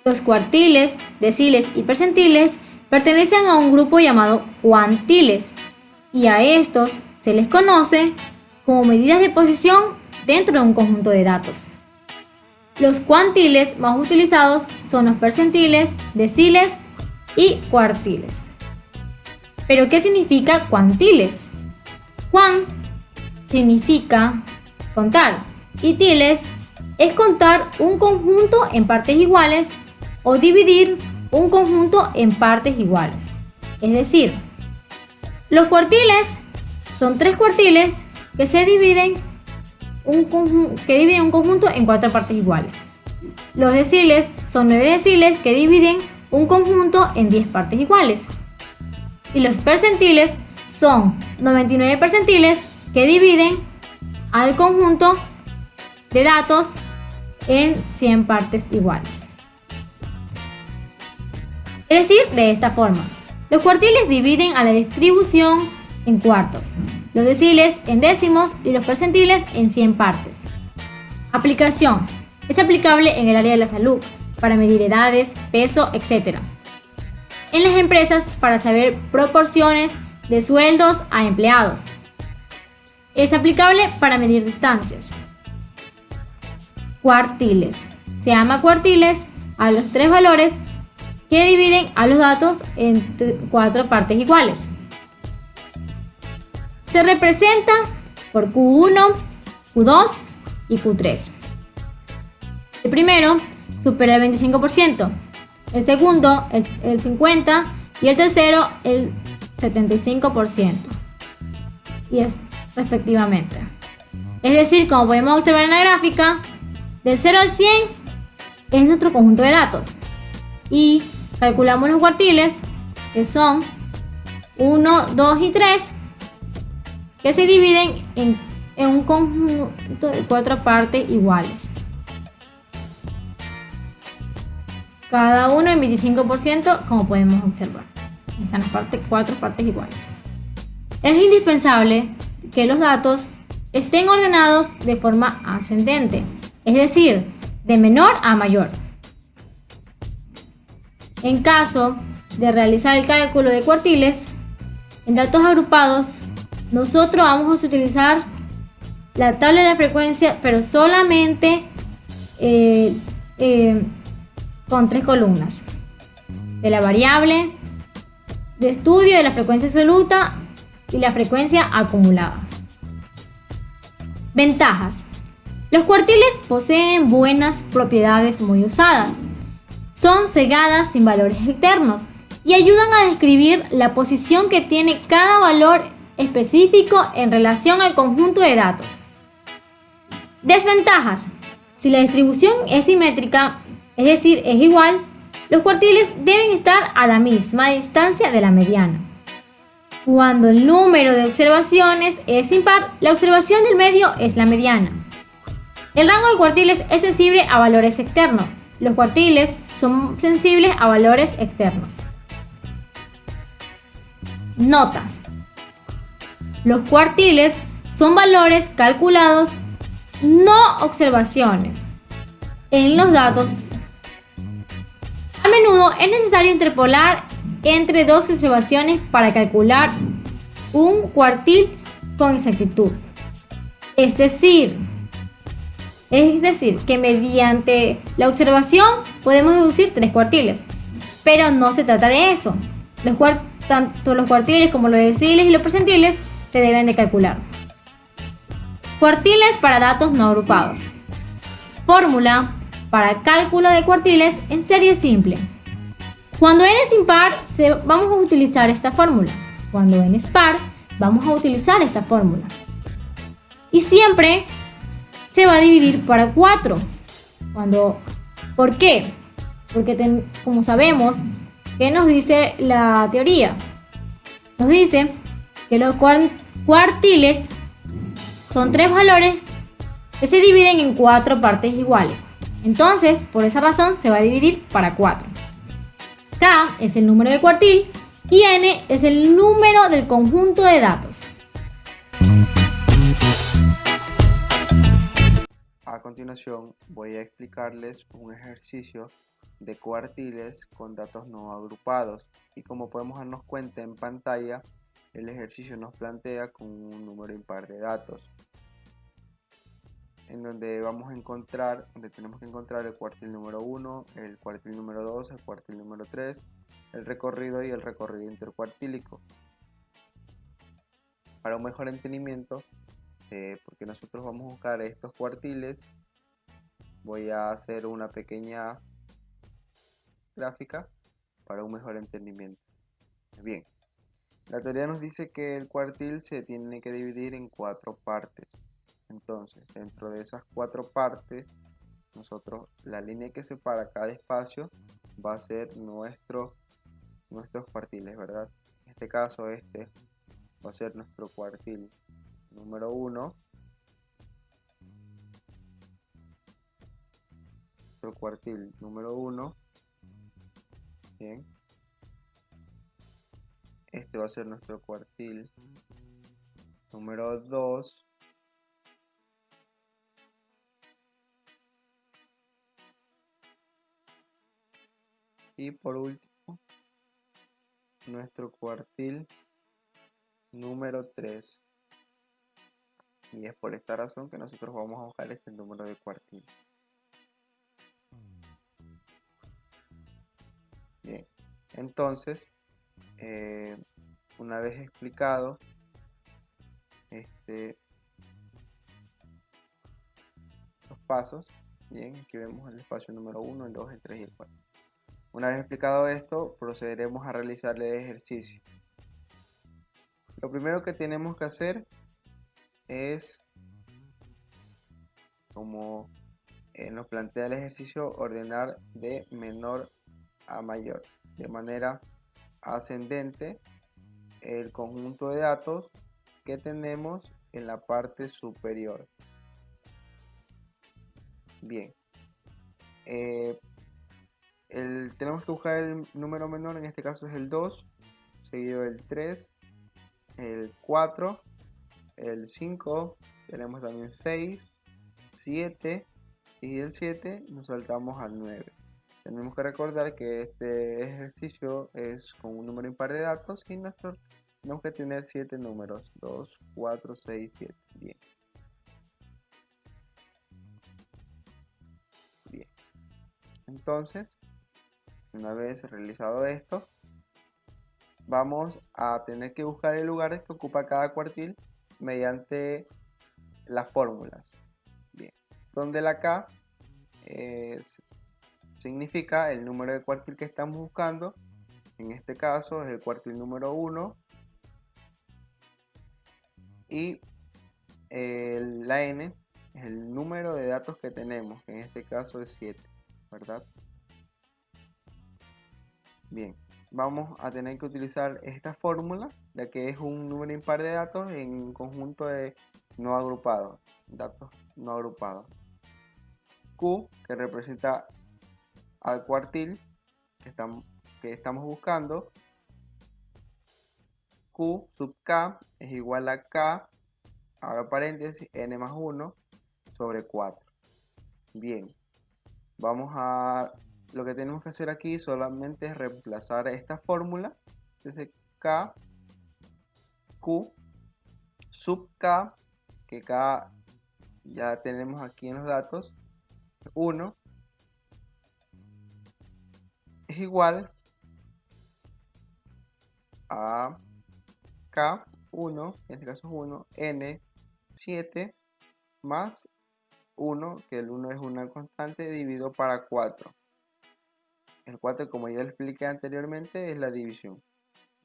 Los cuartiles, deciles y percentiles pertenecen a un grupo llamado cuantiles y a estos se les conoce como medidas de posición dentro de un conjunto de datos. Los cuantiles más utilizados son los percentiles, deciles y cuartiles. ¿Pero qué significa cuantiles? Cuan significa contar y tiles es contar un conjunto en partes iguales o dividir un conjunto en partes iguales. Es decir, los cuartiles son 3 cuartiles que dividen un conjunto en 4 partes iguales. Los deciles son 9 deciles que dividen un conjunto en 10 partes iguales. Y los percentiles son 99 percentiles que dividen al conjunto de datos en 100 partes iguales. Es decir, de esta forma, los cuartiles dividen a la distribución en cuartos, los deciles en décimos y los percentiles en 100 partes. Aplicación. Es aplicable en el área de la salud, para medir edades, peso, etc. En las empresas, para saber proporciones de sueldos a empleados. Es aplicable para medir distancias. Cuartiles. Se llama cuartiles a los 3 valores que dividen a los datos en 4 partes iguales. Se representa por Q1, Q2 y Q3. El primero supera el 25%, el segundo el 50% y el tercero el 75%. Y es respectivamente. Es decir, como podemos observar en la gráfica, del 0 al 100 es nuestro conjunto de datos. Y calculamos los cuartiles, que son 1, 2 y 3, que se dividen en un conjunto de 4 partes iguales. Cada uno en 25%, como podemos observar. Están las 4 partes iguales. Es indispensable que los datos estén ordenados de forma ascendente, es decir, de menor a mayor. En caso de realizar el cálculo de cuartiles en datos agrupados, nosotros vamos a utilizar la tabla de la frecuencia, pero solamente con 3 columnas: de la variable, de estudio de la frecuencia absoluta y la frecuencia acumulada. Ventajas. Los cuartiles poseen buenas propiedades muy usadas. Son cegadas sin valores externos y ayudan a describir la posición que tiene cada valor específico en relación al conjunto de datos. Desventajas. Si la distribución es simétrica, es decir, es igual, los cuartiles deben estar a la misma distancia de la mediana. Cuando el número de observaciones es impar, la observación del medio es la mediana. El rango de cuartiles es sensible a valores externos. Los cuartiles son sensibles a valores externos. Nota. Los cuartiles son valores calculados, no observaciones, en los datos. A menudo es necesario interpolar entre 2 observaciones para calcular un cuartil con exactitud. Es decir, que mediante la observación podemos deducir 3 cuartiles, pero no se trata de eso. Tanto los cuartiles como los deciles y los percentiles se deben de calcular. Cuartiles para datos no agrupados. Fórmula para cálculo de cuartiles en serie simple. Cuando n es impar, vamos a utilizar esta fórmula. Cuando n es par, vamos a utilizar esta fórmula. Y siempre se va a dividir para 4. ¿Por qué? Porque como sabemos, ¿qué nos dice la teoría? Nos dice que los cuartiles son 3 valores que se dividen en 4 partes iguales. Entonces, por esa razón, se va a dividir para 4. K es el número de cuartil y n es el número del conjunto de datos. A continuación voy a explicarles un ejercicio de cuartiles con datos no agrupados. Y como podemos darnos cuenta en pantalla, el ejercicio nos plantea con un número impar de datos, en donde tenemos que encontrar el cuartil número 1, el cuartil número 2, el cuartil número 3, el recorrido y el recorrido intercuartílico. Para un mejor entendimiento, porque nosotros vamos a buscar estos cuartiles, voy a hacer una pequeña gráfica para un mejor entendimiento. Bien, la teoría nos dice que el cuartil se tiene que dividir en 4 partes. Entonces, dentro de esas 4 partes, la línea que separa cada espacio va a ser nuestros cuartiles, ¿verdad? En este caso, este va a ser nuestro cuartil número 1, nuestro cuartil número 1, bien. Este va a ser nuestro cuartil número 2. Y por último, nuestro cuartil número 3. Y es por esta razón que nosotros vamos a buscar este número de cuartil. Bien, entonces, una vez explicado los pasos, bien, aquí vemos el espacio número 1, el 2, el 3 y el 4. Una vez explicado esto, procederemos a realizar el ejercicio. Lo primero que tenemos que hacer es, como nos plantea el ejercicio, ordenar de menor a mayor, de manera ascendente, el conjunto de datos que tenemos en la parte superior. Bien, tenemos que buscar el número menor, en este caso es el 2, seguido del 3, el 4, el 5, tenemos también 6, 7 y del 7 nos saltamos al 9. Tenemos que recordar que este ejercicio es con un número impar de datos y tenemos que tener 7 números, 2, 4, 6, 7. Bien. Bien. Entonces, una vez realizado esto, vamos a tener que buscar el lugar que ocupa cada cuartil mediante las fórmulas. Bien. Donde la K significa el número de cuartil que estamos buscando. En este caso es el cuartil número 1. Y la N es el número de datos que tenemos, que en este caso es 7, ¿verdad? Bien, vamos a tener que utilizar esta fórmula, ya que es un número impar de datos en un conjunto de no agrupados, datos no agrupados. Q, que representa al cuartil que estamos buscando. Q sub K es igual a K, ahora paréntesis, N más 1 sobre 4. Bien, lo que tenemos que hacer aquí solamente es reemplazar esta fórmula. Entonces K, Q, sub K, que K ya tenemos aquí en los datos, 1, es igual a K1, en este caso es 1, N, 7, más 1, que el 1 es una constante, dividido para 4. El 4, como ya lo expliqué anteriormente, es la división.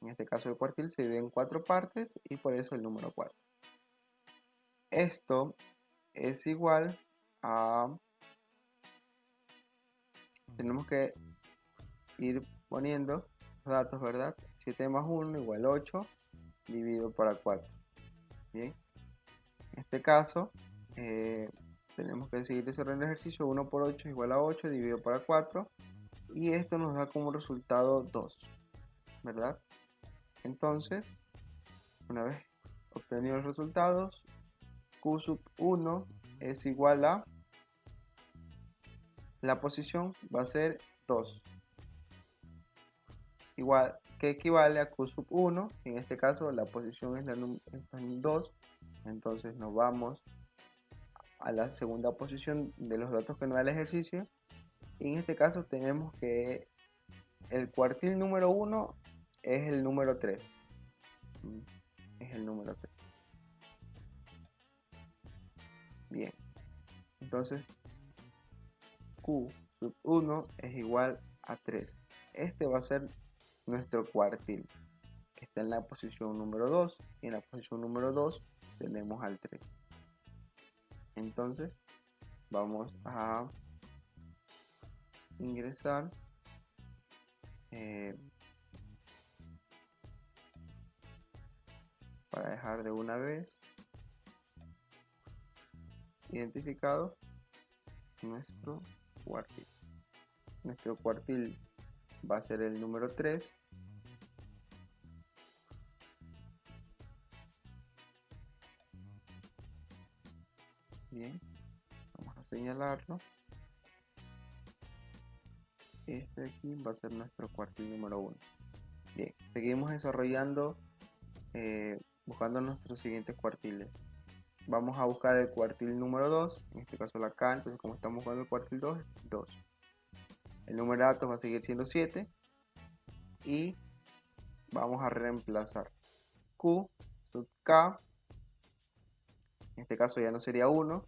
En este caso el cuartil se divide en 4 partes y por eso el número 4. Esto es igual a... Tenemos que ir poniendo los datos, ¿verdad? 7 más 1 igual 8, dividido para 4. Bien. En este caso, tenemos que seguir desarrollando el ejercicio. 1 por 8 igual a 8, dividido para 4. Y esto nos da como resultado 2, ¿verdad? Entonces, una vez obtenidos los resultados, Q sub 1 es igual a, la posición va a ser 2. Igual, que equivale a Q sub 1. En este caso la posición es en 2. Entonces nos vamos a la segunda posición de los datos que nos da el ejercicio. Y en este caso tenemos que el cuartil número 1 es el número 3. Es el número 3. Bien. Entonces Q sub 1 es igual a 3. Este va a ser nuestro cuartil, que está en la posición número 2. Y en la posición número 2 tenemos al 3. Entonces vamos a ingresar para dejar de una vez identificado nuestro cuartil. Nuestro cuartil va a ser el número 3. Bien, vamos a señalarlo. Este de aquí va a ser nuestro cuartil número 1. Bien, seguimos desarrollando, buscando nuestros siguientes cuartiles. Vamos a buscar el cuartil número 2, en este caso la K. Entonces, como estamos buscando el cuartil 2, 2. El número de datos va a seguir siendo 7. Y vamos a reemplazar Q sub K. En este caso ya no sería 1.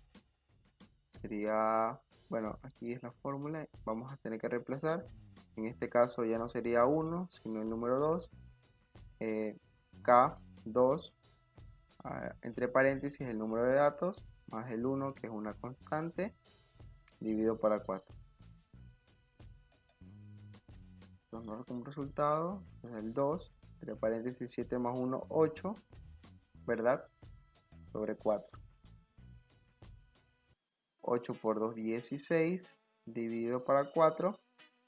Sería, bueno, aquí es la fórmula. Vamos a tener que reemplazar. En este caso ya no sería 1, sino el número 2. K2, entre paréntesis el número de datos, más el 1, que es una constante, dividido para 4. Entonces nos da como resultado es el 2, entre paréntesis 7 más 1, 8, ¿verdad? Sobre 4. 8 por 2, 16, dividido para 4,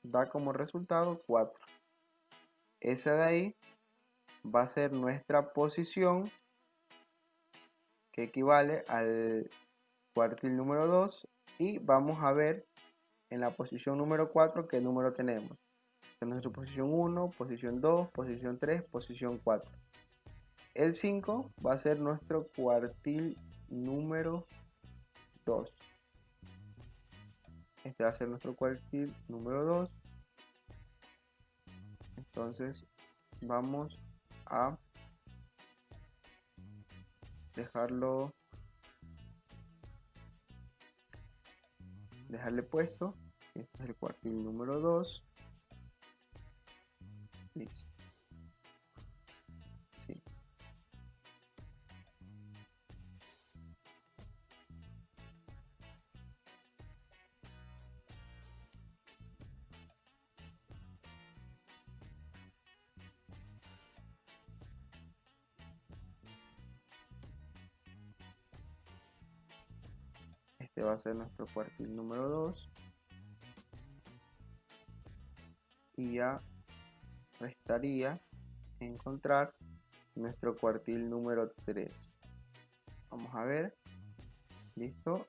da como resultado 4. Esa de ahí va a ser nuestra posición, que equivale al cuartil número 2. Y vamos a ver en la posición número 4 qué número tenemos. Tenemos nuestra posición 1, posición 2, posición 3, posición 4. El 5 va a ser nuestro cuartil número 2. Este va a ser nuestro cuartil número 2. Entonces vamos a dejarle puesto. Este es el cuartil número 2. Listo. Sí. Este va a ser nuestro cuartil número 2. Y ya restaría encontrar nuestro cuartil número 3. Vamos a ver. Listo.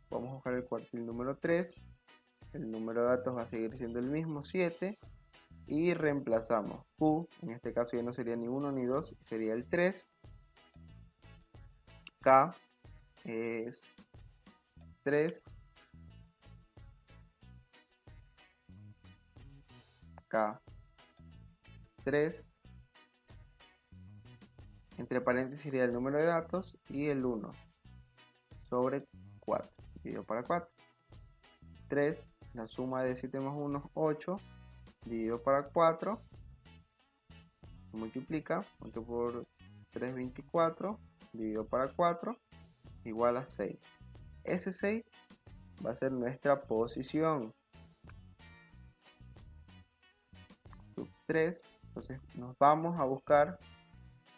Vamos a buscar el cuartil número 3. El número de datos va a seguir siendo el mismo, 7. Y reemplazamos Q. En este caso ya no sería ni 1 ni 2, sería el 3. K es 3. K 3. Entre paréntesis sería el número de datos y el 1 sobre 4. Dividido para 4. 3. La suma de 7 más 1 es 8. Dividido para 4. Se multiplica. 8 por 3, 24. Dividido para 4. Igual a 6. Ese 6 va a ser nuestra posición. Sub 3. Entonces nos vamos a buscar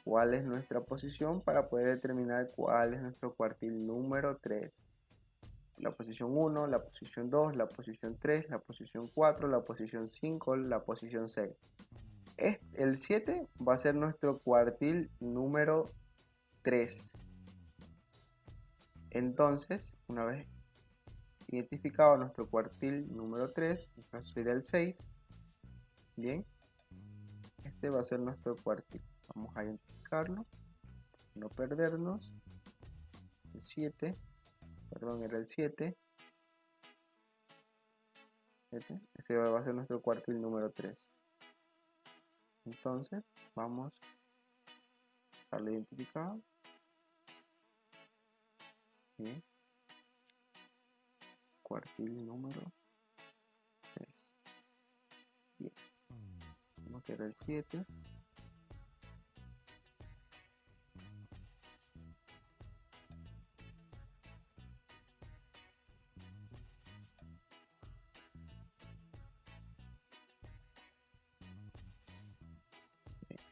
cuál es nuestra posición para poder determinar cuál es nuestro cuartil número 3. La posición 1, la posición 2, la posición 3, la posición 4, la posición 5, la posición 6. El 7 va a ser nuestro cuartil número 3. Entonces, una vez identificado nuestro cuartil número 3, en este caso sería el 6. Bien, este va a ser nuestro cuartil. Vamos a identificarlo, no perdernos. El 7, perdón, era el 7. Ese va a ser nuestro cuartil número 3. Entonces, vamos a darle identificado. Bien. Cuartil número 3. Bien. Vamos a quedar el 7.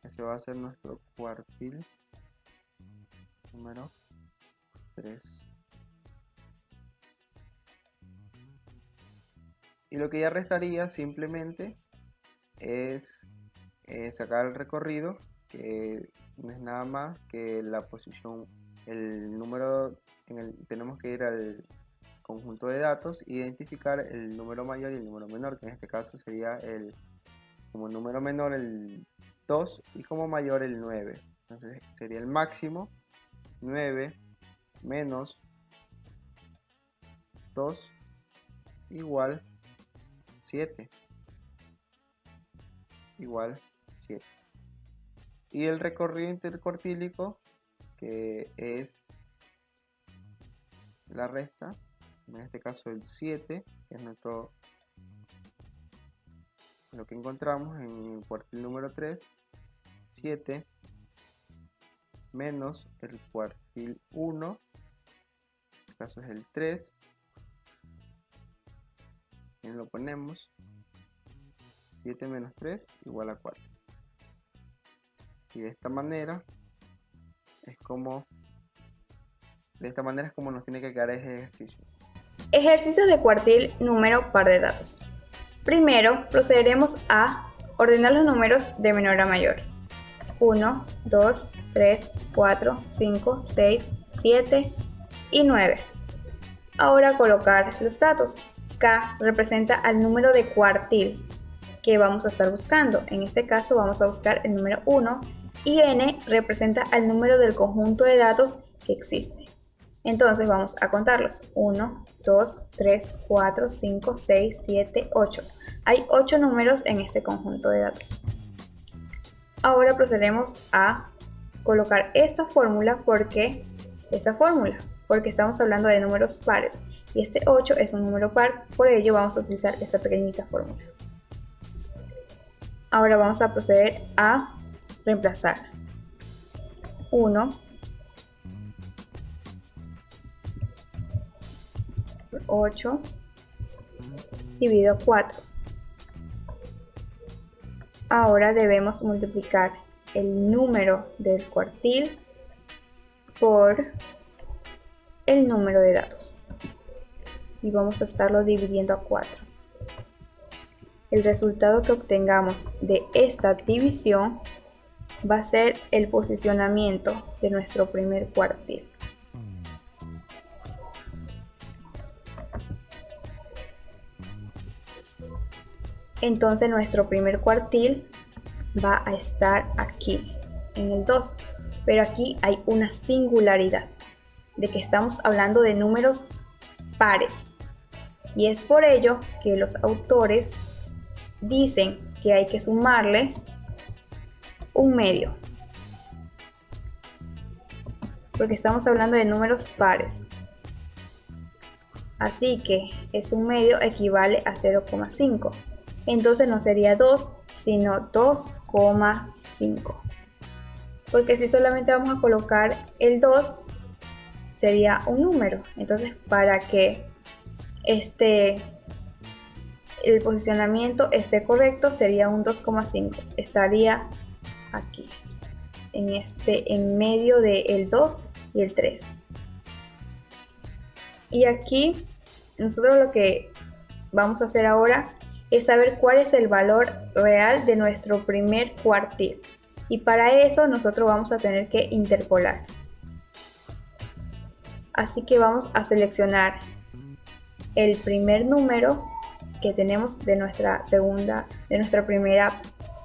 Ese va a ser nuestro cuartil número 3. Y lo que ya restaría simplemente es sacar el recorrido, que no es nada más que la posición, el número, tenemos que ir al conjunto de datos e identificar el número mayor y el número menor, que en este caso sería como número menor el 2 y como mayor el 9. Entonces sería el máximo 9 menos 2 igual 7. Igual 7. Y el recorrido intercuartílico, que es la resta, en este caso el 7, que es lo que encontramos en el cuartil número 3, 7 menos el cuartil 1, en este caso es el 3, y lo ponemos, 7 menos 3 igual a 4. Y de esta manera es como nos tiene que quedar ese ejercicio. Ejercicios de cuartil número par de datos. Primero procederemos a ordenar los números de menor a mayor. 1, 2, 3, 4, 5, 6, 7 y 9. Ahora colocar los datos. K representa al número de cuartil que vamos a estar buscando. En este caso vamos a buscar el número 1 y N representa al número del conjunto de datos que existe. Entonces vamos a contarlos. 1, 2, 3, 4, 5, 6, 7, 8. Hay 8 números en este conjunto de datos. Ahora procedemos a colocar esta fórmula porque estamos hablando de números pares y este 8 es un número par, por ello vamos a utilizar esta pequeñita fórmula. Ahora vamos a proceder a reemplazar 1 por 8 dividido 4. Ahora debemos multiplicar el número del cuartil por el número de datos y vamos a estarlo dividiendo a 4. El resultado que obtengamos de esta división va a ser el posicionamiento de nuestro primer cuartil. Entonces nuestro primer cuartil va a estar aquí, en el 2. Pero aquí hay una singularidad, de que estamos hablando de números pares. Y es por ello que los autores dicen que hay que sumarle un medio. Porque estamos hablando de números pares. Así que ese un medio equivale a 0,5. Entonces no sería 2, sino 2,5. Porque si solamente vamos a colocar el 2, sería un número. Entonces para que el posicionamiento esté correcto, sería un 2,5. Estaría aquí, en medio del 2 y el 3. Y aquí nosotros lo que vamos a hacer ahora es saber cuál es el valor real de nuestro primer cuartil. Y para eso nosotros vamos a tener que interpolar. Así que vamos a seleccionar el primer número que tenemos de nuestra primera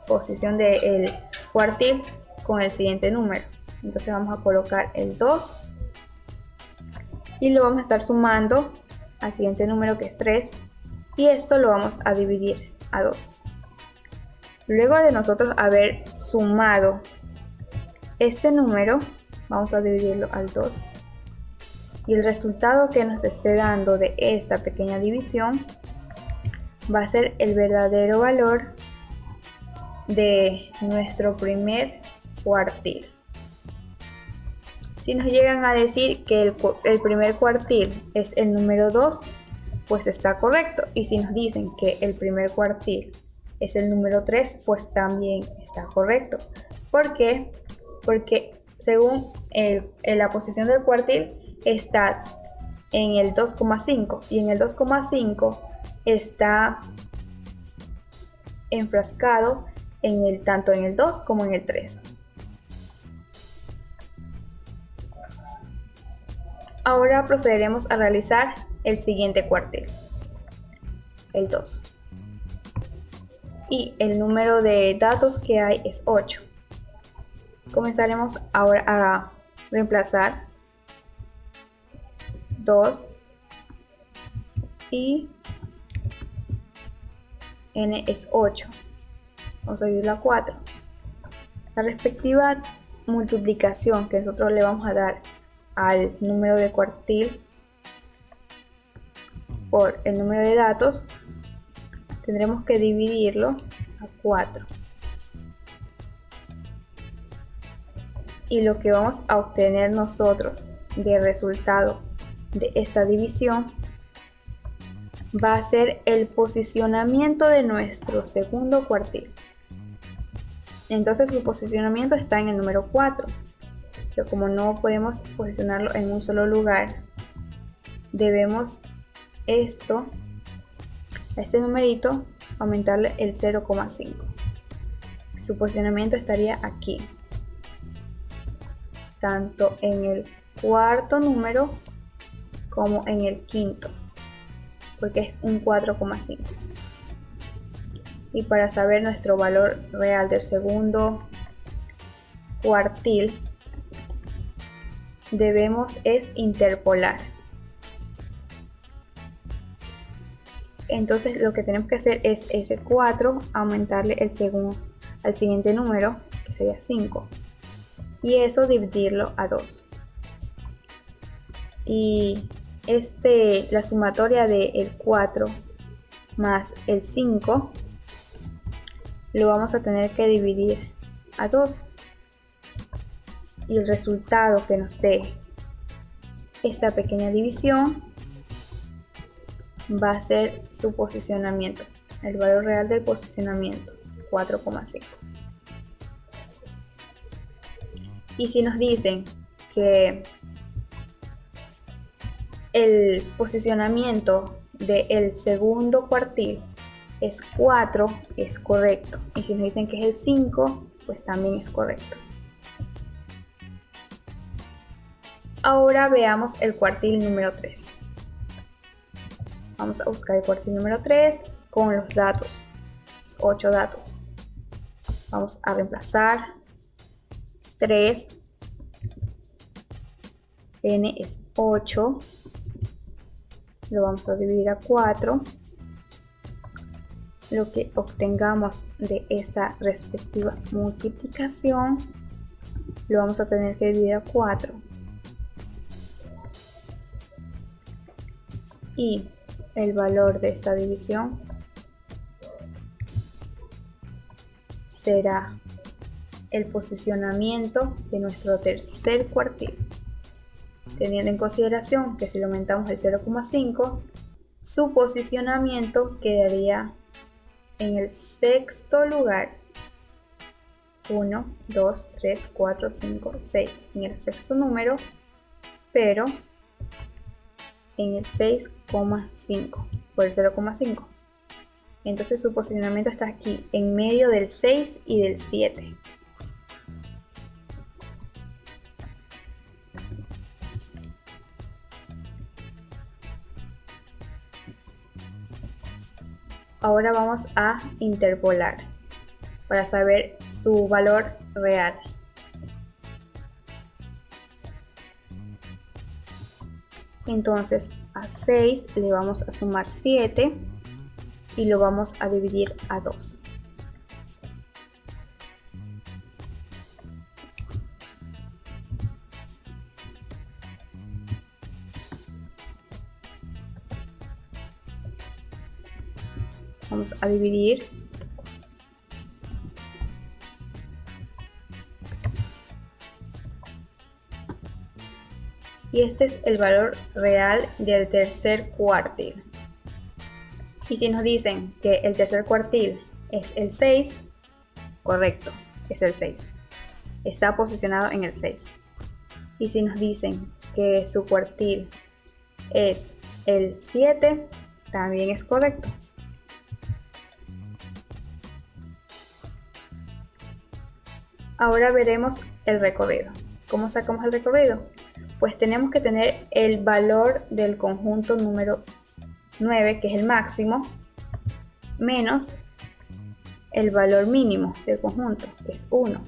posición del cuartil con el siguiente número. Entonces vamos a colocar el 2 y lo vamos a estar sumando al siguiente número, que es 3, y esto lo vamos a dividir a 2. Luego de nosotros haber sumado este número, vamos a dividirlo al 2, y el resultado que nos esté dando de esta pequeña división va a ser el verdadero valor de nuestro primer cuartil. Si nos llegan a decir que el primer cuartil es el número 2, pues está correcto. Y si nos dicen que el primer cuartil es el número 3, pues también está correcto. ¿Por qué? Porque según la posición del cuartil está en el 2,5 y en el 2,5 está enfrascado tanto en el 2 como en el 3. Ahora procederemos a realizar el siguiente cuartil, el 2. Y el número de datos que hay es 8. Comenzaremos ahora a reemplazar 2 y n es 8. Vamos a dividirlo a 4. La respectiva multiplicación que nosotros le vamos a dar al número de cuartil por el número de datos, tendremos que dividirlo a 4. Y lo que vamos a obtener nosotros de resultado de esta división va a ser el posicionamiento de nuestro segundo cuartil. Entonces su posicionamiento está en el número 4. Pero como no podemos posicionarlo en un solo lugar, debemos a este numerito, aumentarle el 0,5. Su posicionamiento estaría aquí, tanto en el cuarto número como en el quinto, porque es un 4,5. Y para saber nuestro valor real del segundo cuartil, debemos interpolar. Entonces lo que tenemos que hacer es ese 4 aumentarle al siguiente número, que sería 5, y eso dividirlo a 2. Y la sumatoria del 4 más el 5 lo vamos a tener que dividir a 2. Y el resultado que nos dé esta pequeña división va a ser su posicionamiento, el valor real del posicionamiento, 4,5. Y si nos dicen que el posicionamiento del segundo cuartil es 4, es correcto. Y si nos dicen que es el 5, pues también es correcto. Ahora veamos el cuartil número 3. Vamos a buscar el cuartil número 3 con los datos, los 8 datos. Vamos a reemplazar 3, n es 8, lo vamos a dividir a 4. Lo que obtengamos de esta respectiva multiplicación lo vamos a tener que dividir a 4. Y el valor de esta división será el posicionamiento de nuestro tercer cuartil, teniendo en consideración que si lo aumentamos el 0,5, su posicionamiento quedaría en el sexto lugar. 1, 2, 3, 4, 5, 6 en el sexto número, pero en el 6,5 por el 0,5. Entonces su posicionamiento está aquí, en medio del 6 y del 7. ahora vamos a interpolar para saber su valor real. Entonces a 6 le vamos a sumar 7 y lo vamos a dividir a 2. Vamos a dividir y este es el valor real del tercer cuartil. Y si nos dicen que el tercer cuartil es el 6, correcto, es el 6. Está posicionado en el 6. Y si nos dicen que su cuartil es el 7, también es correcto. Ahora veremos el recorrido. ¿Cómo sacamos el recorrido? Pues tenemos que tener el valor del conjunto número 9, que es el máximo, menos el valor mínimo del conjunto, que es 1.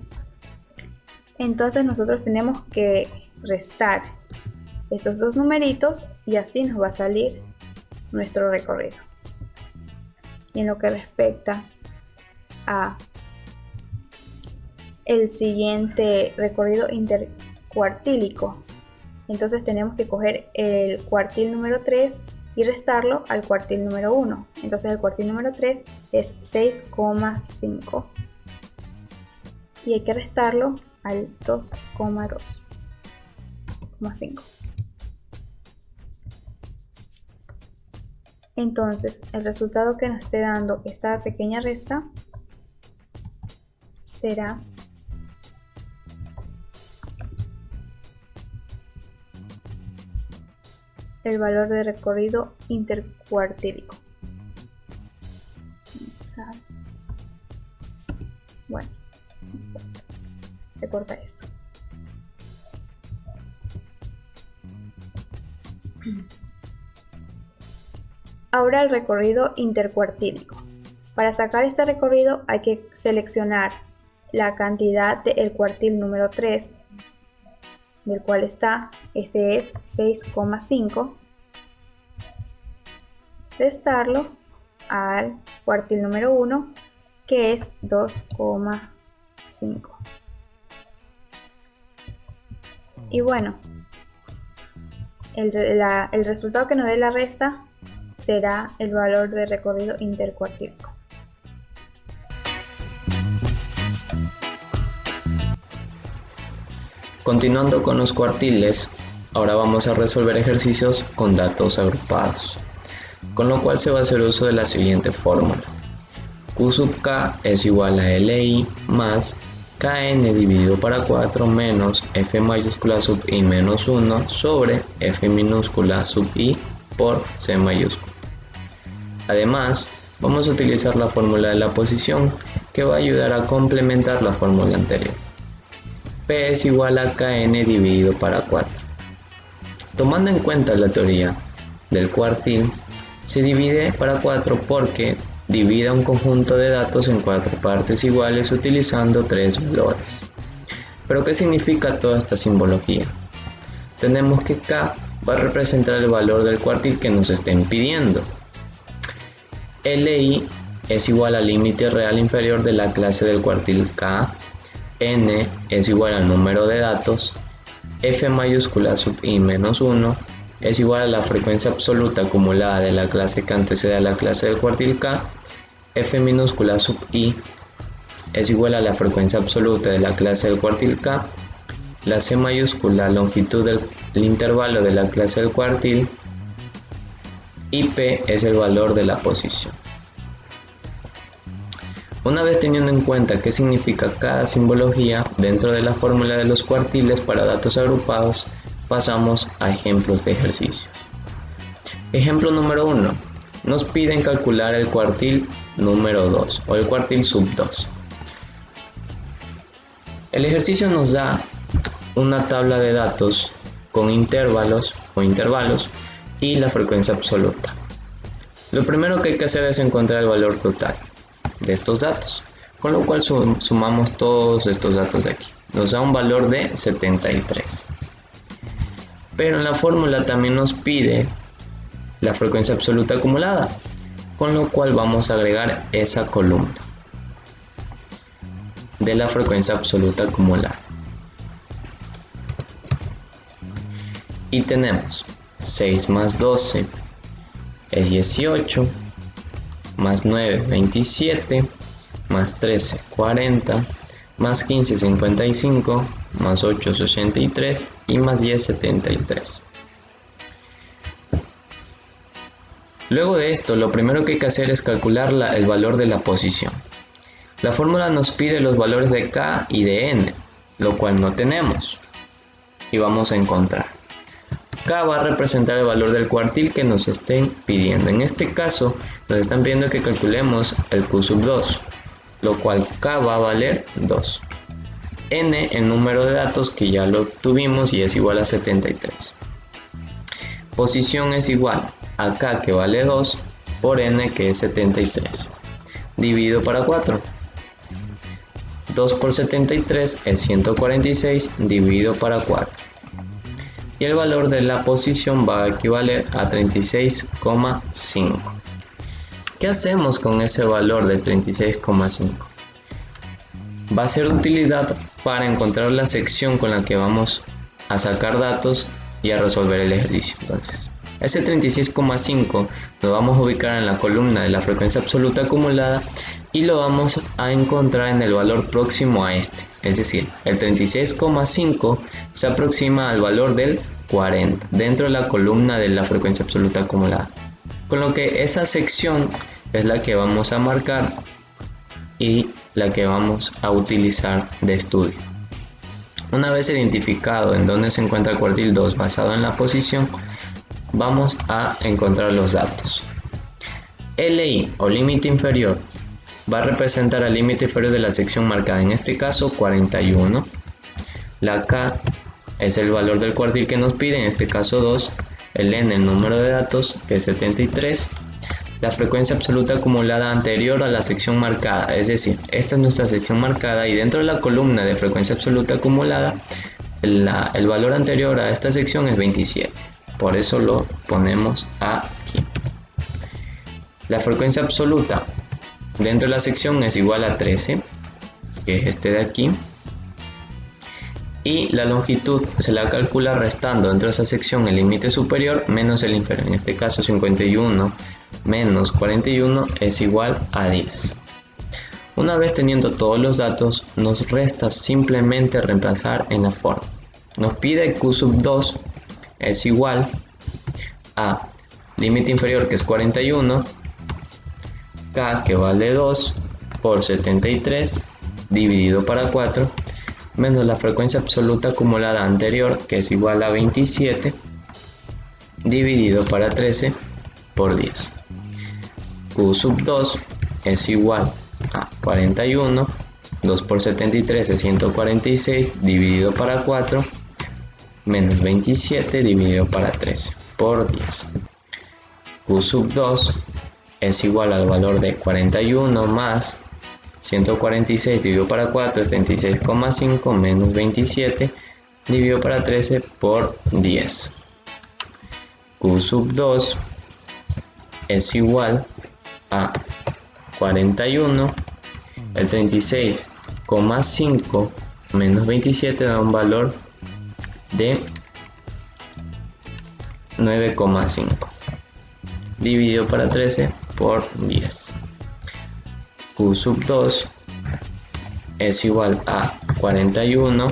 Entonces nosotros tenemos que restar estos dos numeritos y así nos va a salir nuestro recorrido. Y en lo que respecta a el siguiente recorrido intercuartílico, entonces tenemos que coger el cuartil número 3 y restarlo al cuartil número 1. Entonces el cuartil número 3 es 6,5 y hay que restarlo al 2,5. Entonces el resultado que nos esté dando esta pequeña resta será el valor de recorrido intercuartílico. Bueno, se corta esto. Ahora el recorrido intercuartílico. Para sacar este recorrido hay que seleccionar la cantidad del cuartil número 3, del cual este es 6,5, restarlo al cuartil número 1, que es 2,5. Y bueno, el resultado que nos dé la resta será el valor de recorrido intercuartílico. Continuando con los cuartiles, ahora vamos a resolver ejercicios con datos agrupados, con lo cual se va a hacer uso de la siguiente fórmula. Q sub k es igual a LI más Kn dividido para 4 menos F mayúscula sub I menos 1 sobre F minúscula sub I por C mayúscula. Además, vamos a utilizar la fórmula de la posición que va a ayudar a complementar la fórmula anterior. P es igual a Kn dividido para 4. Tomando en cuenta la teoría del cuartil, se divide para 4 porque divide un conjunto de datos en 4 partes iguales utilizando 3 valores. ¿Pero qué significa toda esta simbología? Tenemos que K va a representar el valor del cuartil que nos estén pidiendo. Li es igual al límite real inferior de la clase del cuartil K. N es igual al número de datos, F mayúscula sub I menos 1 es igual a la frecuencia absoluta acumulada de la clase que antecede a la clase del cuartil K, F minúscula sub I es igual a la frecuencia absoluta de la clase del cuartil K, la C mayúscula longitud del intervalo de la clase del cuartil y P es el valor de la posición. Una vez teniendo en cuenta qué significa cada simbología dentro de la fórmula de los cuartiles para datos agrupados, pasamos a ejemplos de ejercicios. Ejemplo número 1. Nos piden calcular el cuartil número 2 o el cuartil sub 2. El ejercicio nos da una tabla de datos con intervalos y la frecuencia absoluta. Lo primero que hay que hacer es encontrar el valor total de estos datos, con lo cual sumamos todos estos datos de aquí. Nos da un valor de 73. Pero en la fórmula también nos pide la frecuencia absoluta acumulada, con lo cual vamos a agregar esa columna de la frecuencia absoluta acumulada. Y tenemos 6 más 12 es 18, más 9, 27, más 13, 40, más 15, 55, más 8, 63 y más 10, 73. Luego de esto, lo primero que hay que hacer es calcular el valor de la posición. La fórmula nos pide los valores de K y de N, lo cual no tenemos, y vamos a encontrar. K va a representar el valor del cuartil que nos estén pidiendo. En este caso, nos están pidiendo que calculemos el Q sub 2, lo cual K va a valer 2. N, el número de datos que ya lo tuvimos y es igual a 73. Posición es igual a K, que vale 2, por N, que es 73, dividido para 4. 2 por 73 es 146, dividido para 4. Y el valor de la posición va a equivaler a 36,5. ¿Qué hacemos con ese valor de 36,5? Va a ser de utilidad para encontrar la sección con la que vamos a sacar datos y a resolver el ejercicio. Entonces, ese 36,5 lo vamos a ubicar en la columna de la frecuencia absoluta acumulada y lo vamos a encontrar en el valor próximo a este. Es decir, el 36,5 se aproxima al valor del 40 dentro de la columna de la frecuencia absoluta acumulada. Con lo que esa sección es la que vamos a marcar y la que vamos a utilizar de estudio. Una vez identificado en dónde se encuentra el cuartil 2 basado en la posición, vamos a encontrar los datos. LI o límite inferior va a representar al límite inferior de la sección marcada, en este caso 41. La K es el valor del cuartil que nos pide, en este caso 2. El N, el número de datos, que es 73. La frecuencia absoluta acumulada anterior a la sección marcada, es decir, esta es nuestra sección marcada y dentro de la columna de frecuencia absoluta acumulada el valor anterior a esta sección es 27, por eso lo ponemos aquí. La frecuencia absoluta dentro de la sección es igual a 13, que es este de aquí, y la longitud se la calcula restando dentro de esa sección el límite superior menos el inferior, en este caso 51 menos 41 es igual a 10. Una vez teniendo todos los datos, nos resta simplemente reemplazar en la forma. Nos pide Q sub 2 es igual a límite inferior, que es 41, K, que vale 2, por 73 dividido para 4, menos la frecuencia absoluta acumulada anterior, que es igual a 27, dividido para 13 por 10. Q sub 2 es igual a 41, 2 por 73 es 146, dividido para 4, menos 27, dividido para 13 por 10. Q sub 2 es igual al valor de 41 más 146 dividido para 4 es 36,5 menos 27 dividido para 13 por 10. Q sub 2 es igual a 41, el 36,5 menos 27 da un valor de 9,5 dividido para 13 por 10. Q sub 2 es igual a 41,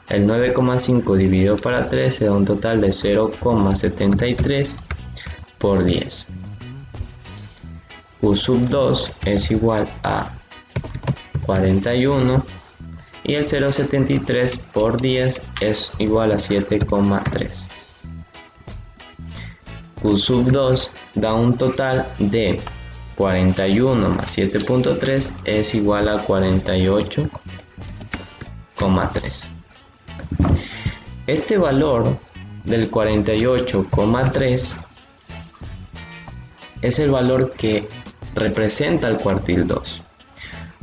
el 9,5 dividido para 13 da un total de 0,73 por 10. Q sub 2 es igual a 41 y el 0,73 por 10 es igual a 7,3. Q sub 2 da un total de 41 más 7,3 es igual a 48,3. Este valor del 48,3 es el valor que representa el cuartil 2.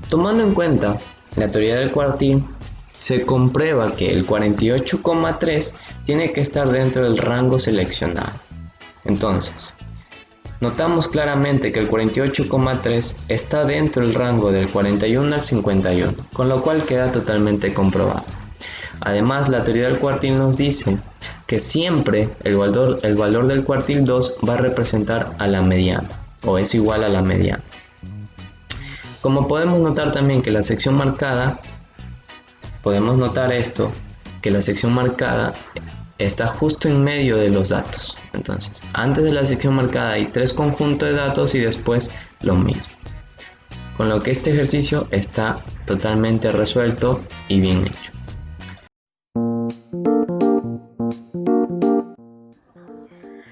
Tomando en cuenta la teoría del cuartil, se comprueba que el 48,3 tiene que estar dentro del rango seleccionado. Entonces, notamos claramente que el 48,3 está dentro del rango del 41 al 51, con lo cual queda totalmente comprobado. Además, la teoría del cuartil nos dice que siempre el valor del cuartil 2 va a representar a la mediana, o es igual a la mediana. Como podemos notar también que la sección marcada, podemos notar esto, que la sección marcada está justo en medio de los datos. Entonces, antes de la sección marcada hay 3 conjuntos de datos y después lo mismo. Con lo que este ejercicio está totalmente resuelto y bien hecho.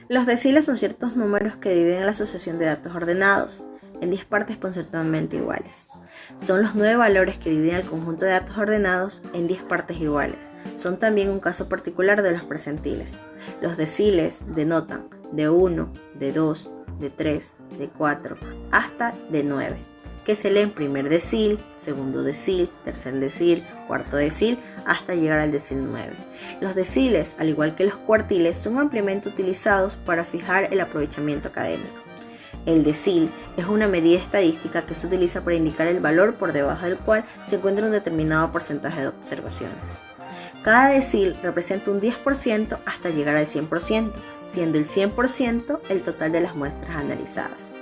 Los deciles son ciertos números que dividen la asociación de datos ordenados en 10 partes conceptualmente iguales. Son los 9 valores que dividen el conjunto de datos ordenados en 10 partes iguales. Son también un caso particular de los percentiles. Los deciles denotan de 1, de 2, de 3, de 4, hasta de 9, que se leen primer decil, segundo decil, tercer decil, cuarto decil, hasta llegar al decil 9. Los deciles, al igual que los cuartiles, son ampliamente utilizados para fijar el aprovechamiento académico. El decil es una medida estadística que se utiliza para indicar el valor por debajo del cual se encuentra un determinado porcentaje de observaciones. Cada decil representa un 10% hasta llegar al 100%, siendo el 100% el total de las muestras analizadas.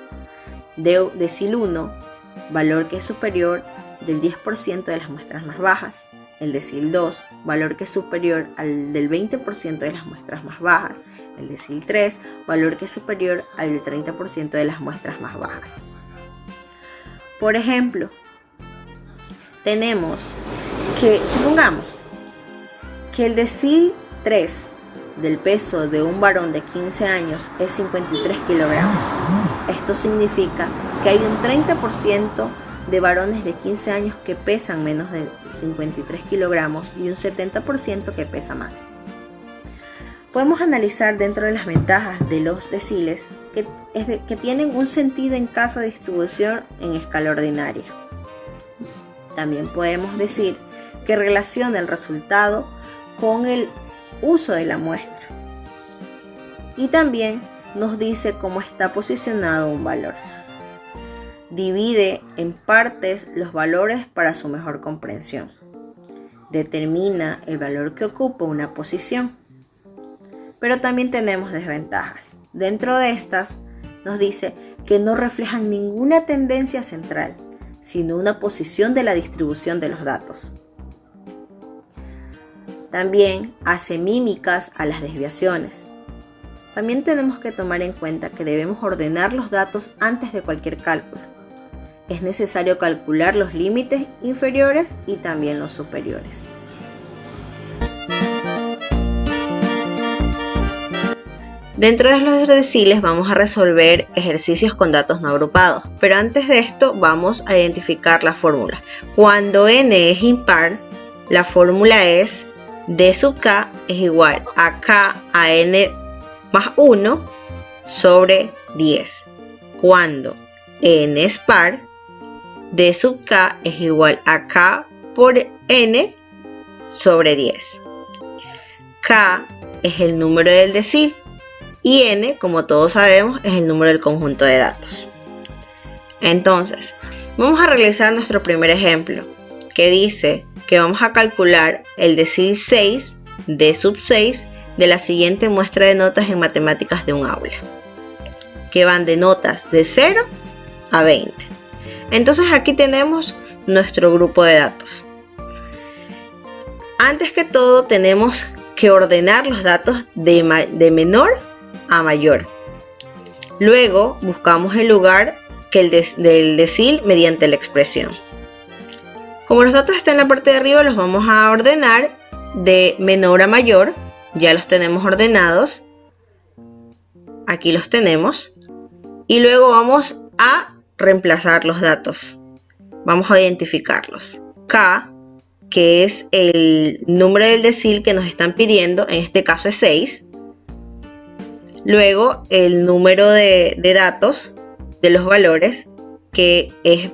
Decil 1, valor que es superior del 10% de las muestras más bajas. El decil 2, valor que es superior al del 20% de las muestras más bajas. El decil 3, valor que es superior al del 30% de las muestras más bajas. Por ejemplo, tenemos que, supongamos que el decil 3 del peso de un varón de 15 años es 53 kilogramos. Esto significa que hay un 30% de varones de 15 años que pesan menos de 53 kilogramos y un 70% que pesa más. Podemos analizar dentro de las ventajas de los deciles que tienen un sentido en caso de distribución en escala ordinaria. También podemos decir que relaciona el resultado con el uso de la muestra. Y también nos dice cómo está posicionado un valor. Divide en partes los valores para su mejor comprensión. Determina el valor que ocupa una posición. Pero también tenemos desventajas. Dentro de estas nos dice que no reflejan ninguna tendencia central, sino una posición de la distribución de los datos. También hace mímicas a las desviaciones. También tenemos que tomar en cuenta que debemos ordenar los datos antes de cualquier cálculo. Es necesario calcular los límites inferiores y también los superiores. Dentro de los deciles vamos a resolver ejercicios con datos no agrupados, pero antes de esto vamos a identificar la fórmula. Cuando n es impar, la fórmula es d sub k es igual a k a n más 1 sobre 10. Cuando n es par, d sub k es igual a k por n sobre 10. K es el número del decil y n, como todos sabemos, es el número del conjunto de datos. Entonces, vamos a realizar nuestro primer ejemplo, que dice que vamos a calcular el decil 6, d sub 6, de la siguiente muestra de notas en matemáticas de un aula, que van de notas de 0 a 20. Entonces aquí tenemos nuestro grupo de datos. Antes que todo tenemos que ordenar los datos de menor a mayor. Luego buscamos el lugar del decil mediante la expresión. Como los datos están en la parte de arriba, los vamos a ordenar de menor a mayor. Ya los tenemos ordenados. Aquí los tenemos. Y luego vamos a reemplazar los datos. Vamos a identificarlos. K, que es el número del decil que nos están pidiendo, en este caso es 6. Luego el número de datos de los valores, que es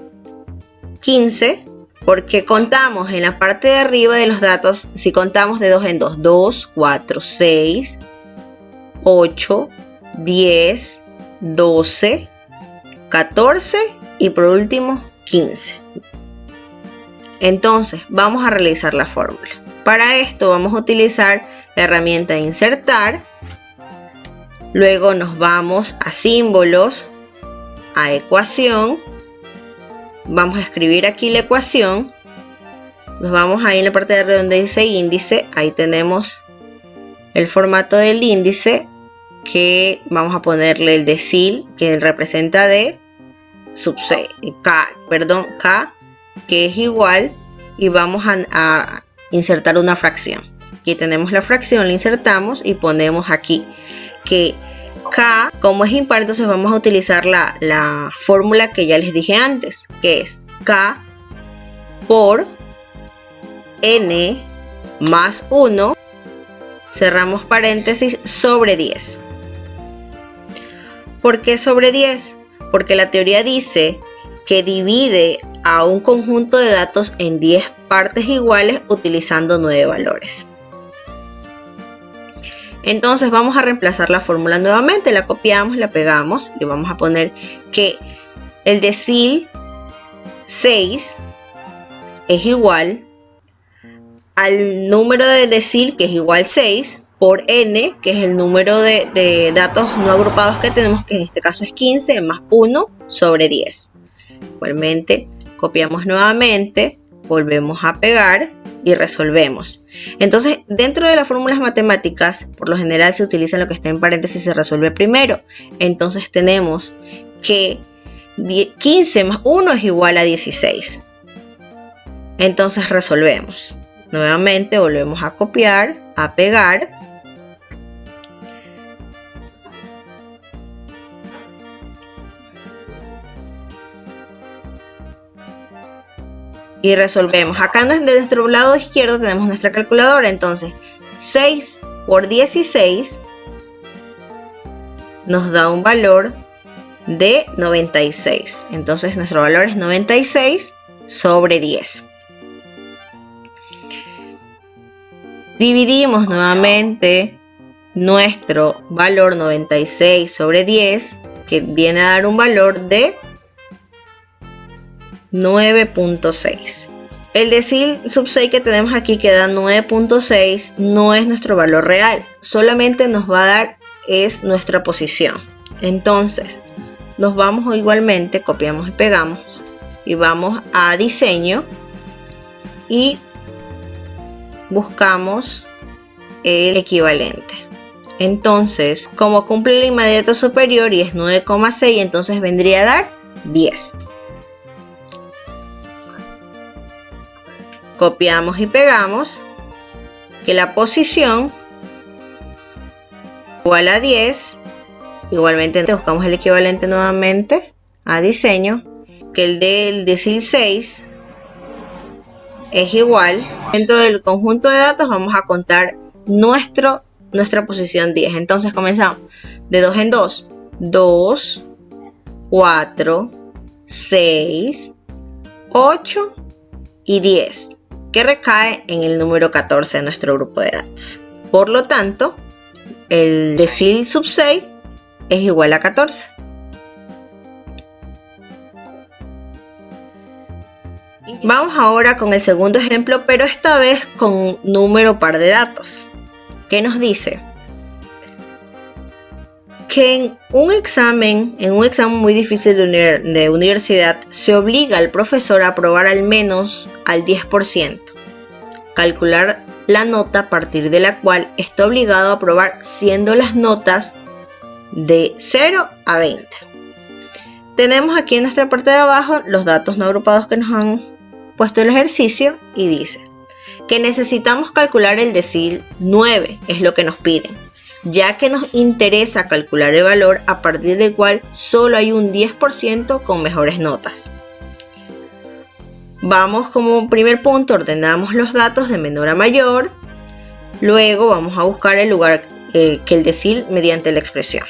15, porque contamos en la parte de arriba de los datos, si contamos de 2 en 2, 2, 4, 6, 8, 10, 12, 14 y por último 15. Entonces vamos a realizar la fórmula. Para esto vamos a utilizar la herramienta de insertar. Luego nos vamos a símbolos, a ecuación. Vamos a escribir aquí la ecuación. Nos vamos ahí en la parte de arriba donde dice índice. Ahí tenemos el formato del índice, que vamos a ponerle el decil, que representa D sub 6, K, que es igual, y vamos a insertar una fracción. Aquí tenemos la fracción, la insertamos y ponemos aquí que K, como es impar, entonces vamos a utilizar la fórmula que ya les dije antes, que es K por N más 1, cerramos paréntesis, sobre 10. ¿Por qué sobre 10? Porque la teoría dice que divide a un conjunto de datos en 10 partes iguales utilizando 9 valores. Entonces vamos a reemplazar la fórmula nuevamente, la copiamos, la pegamos y vamos a poner que el decil 6 es igual al número de decil, que es igual 6, por n, que es el número de datos no agrupados que tenemos, que en este caso es 15, más 1 sobre 10. Igualmente copiamos nuevamente, volvemos a pegar y resolvemos. Entonces, dentro de las fórmulas matemáticas, por lo general se utiliza lo que está en paréntesis y se resuelve primero. Entonces tenemos que 15 más 1 es igual a 16. Entonces resolvemos. Nuevamente volvemos a copiar, a pegar. Y resolvemos. Acá de nuestro lado izquierdo tenemos nuestra calculadora. Entonces 6 por 16 nos da un valor de 96. Entonces nuestro valor es 96 sobre 10. Dividimos nuevamente nuestro valor 96 sobre 10, que viene a dar un valor de 9.6. El decil sub 6 que tenemos aquí, que da 9.6, no es nuestro valor real, solamente nos va a dar es nuestra posición. Entonces nos vamos igualmente, copiamos y pegamos y vamos a diseño y buscamos el equivalente. Entonces, como cumple el inmediato superior y es 9,6, entonces vendría a dar 10. Copiamos y pegamos que la posición igual a 10. Igualmente buscamos el equivalente nuevamente a diseño, que el del decil 6 es igual. Dentro del conjunto de datos vamos a contar nuestra posición 10. Entonces comenzamos de 2 en 2. 2, 4, 6, 8 y 10, que recae en el número 14 de nuestro grupo de datos. Por lo tanto, el decil sub 6 es igual a 14. Vamos ahora con el segundo ejemplo, pero esta vez con número par de datos. ¿Qué nos dice? Que en un examen muy difícil de universidad, se obliga al profesor a aprobar al menos al 10%. Calcular la nota a partir de la cual está obligado a aprobar, siendo las notas de 0 a 20. Tenemos aquí en nuestra parte de abajo los datos no agrupados que nos han puesto el ejercicio, y dice que necesitamos calcular el decil 9, es lo que nos piden, ya que nos interesa calcular el valor a partir del cual solo hay un 10% con mejores notas. Vamos como primer punto, ordenamos los datos de menor a mayor, luego vamos a buscar el lugar que el decil mediante la expresión.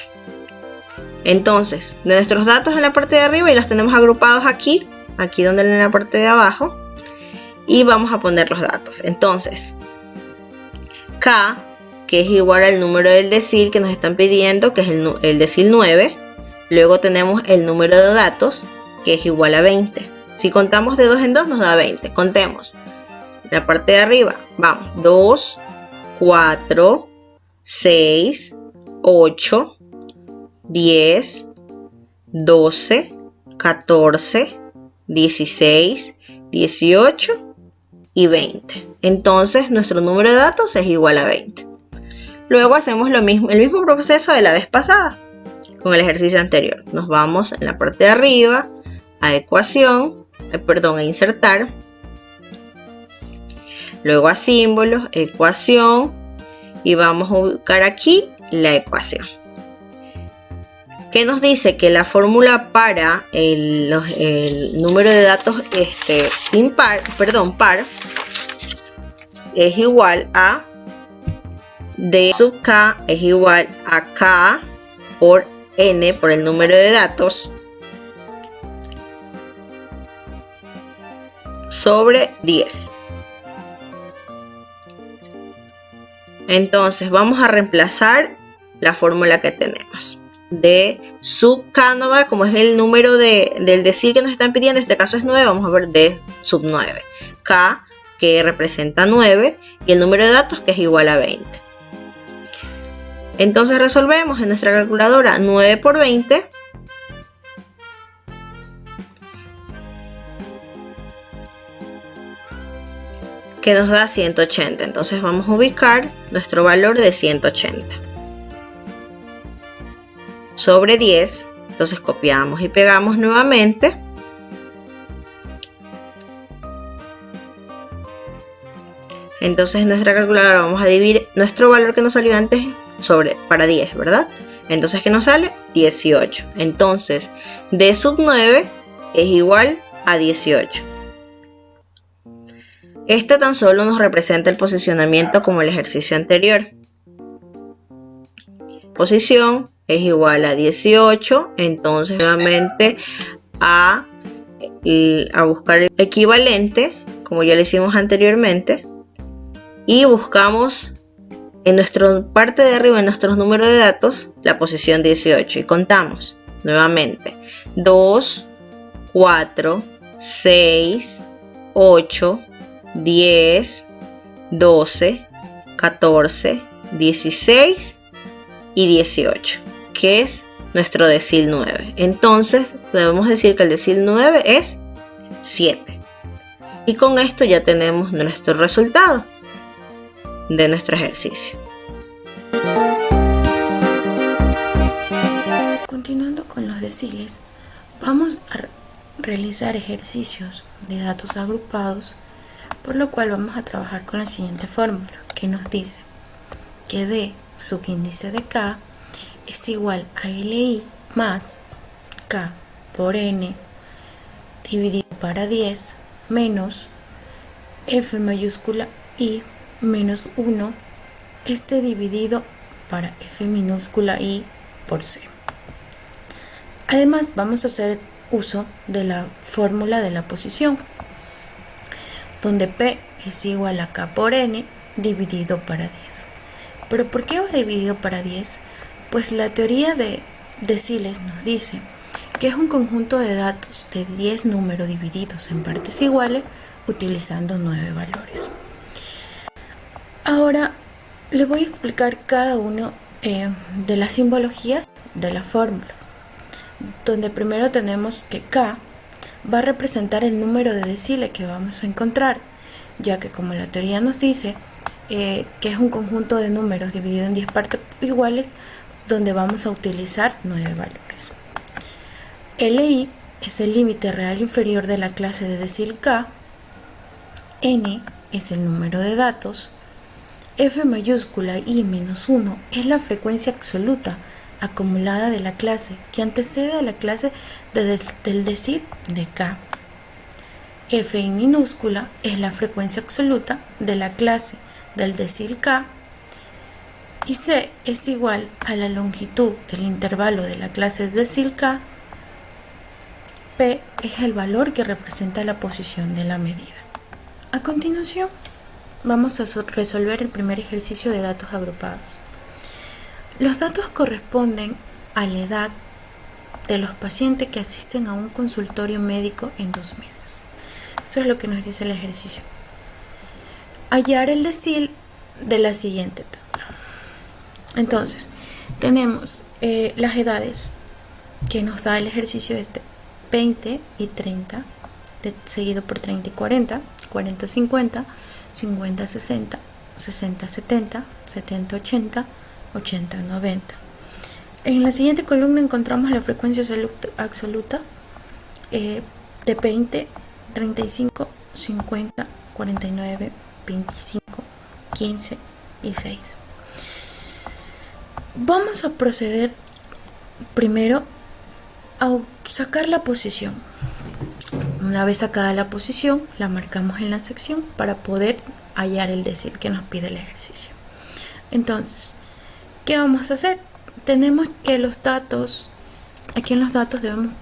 Entonces, de nuestros datos en la parte de arriba y los tenemos agrupados aquí donde en la parte de abajo, y vamos a poner los datos. Entonces, K, que es igual al número del decil que nos están pidiendo, que es el decil 9. Luego tenemos el número de datos, que es igual a 20. Si contamos de 2 en 2 nos da 20. Contemos. La parte de arriba, vamos, 2, 4, 6, 8, 10, 12, 14, 16, 18 y 20. Entonces nuestro número de datos es igual a 20. Luego hacemos el mismo proceso de la vez pasada con el ejercicio anterior. Nos vamos en la parte de arriba a ecuación, a insertar. Luego a símbolos, ecuación, y vamos a ubicar aquí la ecuación. ¿Qué nos dice? Que la fórmula para el número de datos par es igual a D sub K es igual a K por N por el número de datos sobre 10. Entonces vamos a reemplazar la fórmula que tenemos. D sub K no va, como es el número del decil que nos están pidiendo, en este caso es 9, vamos a ver D sub 9. K, que representa 9, y el número de datos, que es igual a 20. Entonces resolvemos en nuestra calculadora 9 por 20. Que nos da 180. Entonces vamos a ubicar nuestro valor de 180 sobre 10. Entonces copiamos y pegamos nuevamente. Entonces en nuestra calculadora vamos a dividir nuestro valor que nos salió antes para 10, ¿verdad? Entonces, ¿qué nos sale? 18. Entonces, D sub 9 es igual a 18. Este tan solo nos representa el posicionamiento como el ejercicio anterior. Posición es igual a 18, entonces nuevamente a buscar el equivalente, como ya lo hicimos anteriormente, y buscamos en nuestra parte de arriba, en nuestros números de datos, la posición 18 y contamos nuevamente 2, 4, 6, 8, 10, 12, 14, 16 y 18, que es nuestro decil 9. Entonces podemos decir que el decil 9 es 7. Y con esto ya tenemos nuestro resultado de nuestro ejercicio. Continuando con los deciles, vamos a realizar ejercicios de datos agrupados, por lo cual vamos a trabajar con la siguiente fórmula, que nos dice que D subíndice de K es igual a LI más K por N dividido para 10 menos F mayúscula I menos 1 dividido para F minúscula I por C. Además vamos a hacer uso de la fórmula de la posición, donde P es igual a K por N dividido para 10. ¿Pero por qué va dividido para 10? Pues la teoría de deciles nos dice que es un conjunto de datos de 10 números divididos en partes iguales utilizando 9 valores. Ahora les voy a explicar cada uno de las simbologías de la fórmula, donde primero tenemos que K va a representar el número de deciles que vamos a encontrar, ya que como la teoría nos dice que es un conjunto de números dividido en 10 partes iguales, donde vamos a utilizar 9 valores. LI es el límite real inferior de la clase de decil K, N es el número de datos, F mayúscula I menos 1 es la frecuencia absoluta acumulada de la clase que antecede a la clase del decil de K. F I minúscula es la frecuencia absoluta de la clase del decil K, y C es igual a la longitud del intervalo de la clase decil K, P es el valor que representa la posición de la medida. A continuación, vamos a resolver el primer ejercicio de datos agrupados. Los datos corresponden a la edad de los pacientes que asisten a un consultorio médico en 2 meses. Eso es lo que nos dice el ejercicio. Hallar el decil de la siguiente tabla. Entonces, tenemos las edades que nos da el ejercicio 20 y 30, seguido por 30 y 40, 40 50, 50 60, 60 70, 70 80, 80 90. En la siguiente columna encontramos la frecuencia absoluta de 20, 35, 50, 49, 25, 15 y 6. Vamos a proceder primero a sacar la posición. Una vez sacada la posición, la marcamos en la sección para poder hallar el decil que nos pide el ejercicio. Entonces, ¿qué vamos a hacer? Tenemos que los datos, aquí en los datos debemos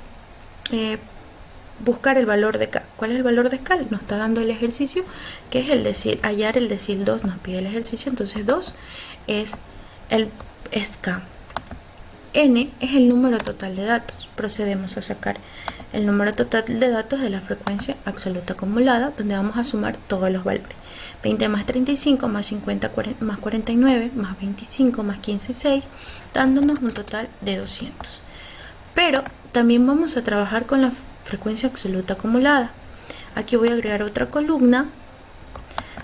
buscar el valor de K. ¿Cuál es el valor de K? Nos está dando el ejercicio, que es el decil. Hallar el decil 2 nos pide el ejercicio, entonces 2 es K. N es el número total de datos. Procedemos a sacar el número total de datos de la frecuencia absoluta acumulada, donde vamos a sumar todos los valores. 20 más 35 más 50 más 49 más 25 más 15 y 6, dándonos un total de 200. Pero también vamos a trabajar con la frecuencia absoluta acumulada. Aquí voy a agregar otra columna.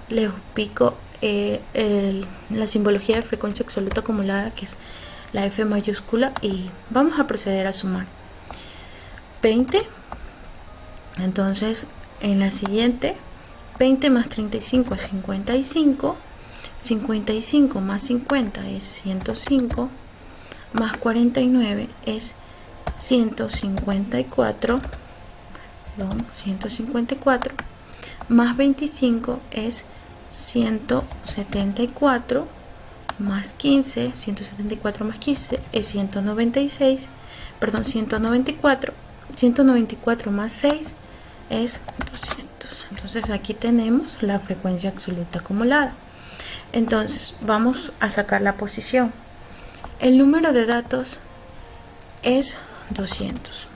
Les explico la simbología de frecuencia absoluta acumulada, que es la F mayúscula, y vamos a proceder a sumar 20. Entonces, en la siguiente, 20 más 35 es 55, 55 más 50 es 105, más 49 es 154, más 25 es 174, más 15, 174 más 15 es 196, perdón, 194, 194 más 6 es 200. Entonces aquí tenemos la frecuencia absoluta acumulada. Entonces vamos a sacar la posición. El número de datos es 200,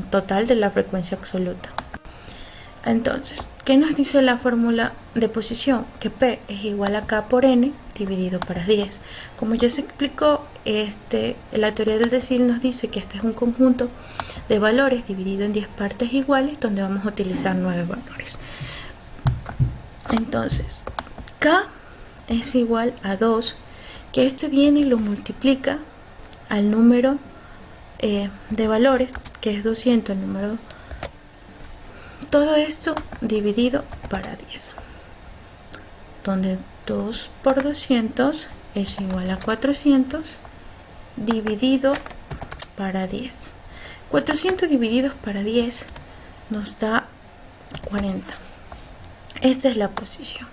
total de la frecuencia absoluta. Entonces, ¿qué nos dice la fórmula de posición? Que P es igual a K por N dividido por 10. Como ya se explicó, la teoría del decil nos dice que este es un conjunto de valores dividido en 10 partes iguales, donde vamos a utilizar 9 valores. Entonces, K es igual a 2, que viene y lo multiplica al número de valores, que es 200, el número. Todo esto dividido para 10, donde 2 por 200 es igual a 400 dividido para 10. 400 divididos para 10 nos da 40. Esta es la posición.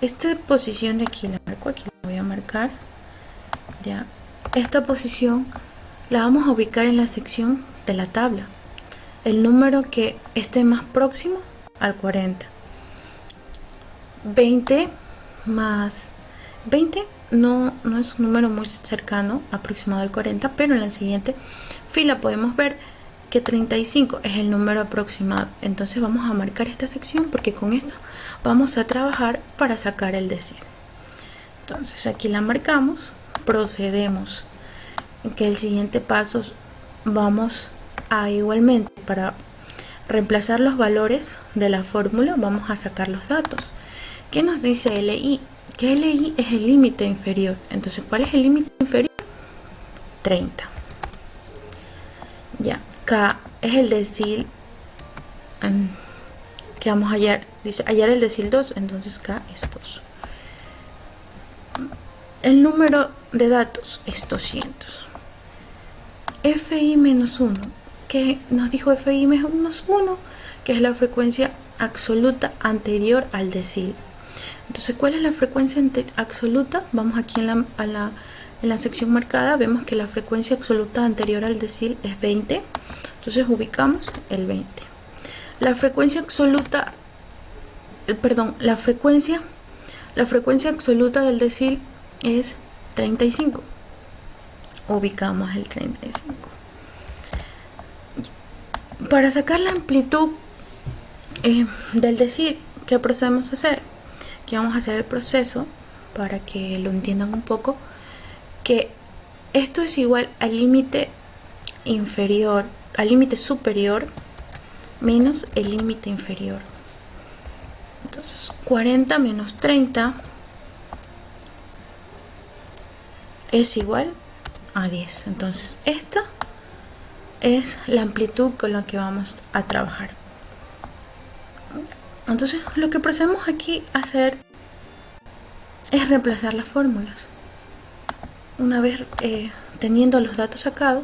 Esta posición de aquí la marco, aquí la voy a marcar. Ya. Esta posición la vamos a ubicar en la sección de la tabla. El número que esté más próximo al 40. 20 más 20 no es un número muy cercano, aproximado al 40, pero en la siguiente fila podemos ver que 35 es el número aproximado. Entonces vamos a marcar esta sección porque con esto vamos a trabajar para sacar el decil. Entonces aquí la marcamos, procedemos en que el siguiente paso vamos a igualmente para reemplazar los valores de la fórmula, vamos a sacar los datos. ¿Qué nos dice LI? Que LI es el límite inferior. Entonces, ¿cuál es el límite inferior? 30. Ya, K es el decil que vamos a hallar. Dice hallar el decil 2, entonces K es 2. El número de datos es 200. FI menos 1, que nos dijo FI menos 1, que es la frecuencia absoluta anterior al decil. Entonces, ¿cuál es la frecuencia absoluta? Vamos aquí en la sección marcada, vemos que la frecuencia absoluta anterior al decil es 20. Entonces ubicamos el 20. La frecuencia absoluta, la frecuencia absoluta del decil es 35. Ubicamos el 35. Para sacar la amplitud del decil, ¿qué procedemos a hacer? Aquí vamos a hacer el proceso para que lo entiendan un poco, que esto es igual al límite inferior, al límite superior menos el límite inferior. Entonces 40 menos 30 es igual a 10. Entonces esta es la amplitud con la que vamos a trabajar. Entonces lo que procedemos aquí a hacer es reemplazar las fórmulas. Una vez teniendo los datos sacados,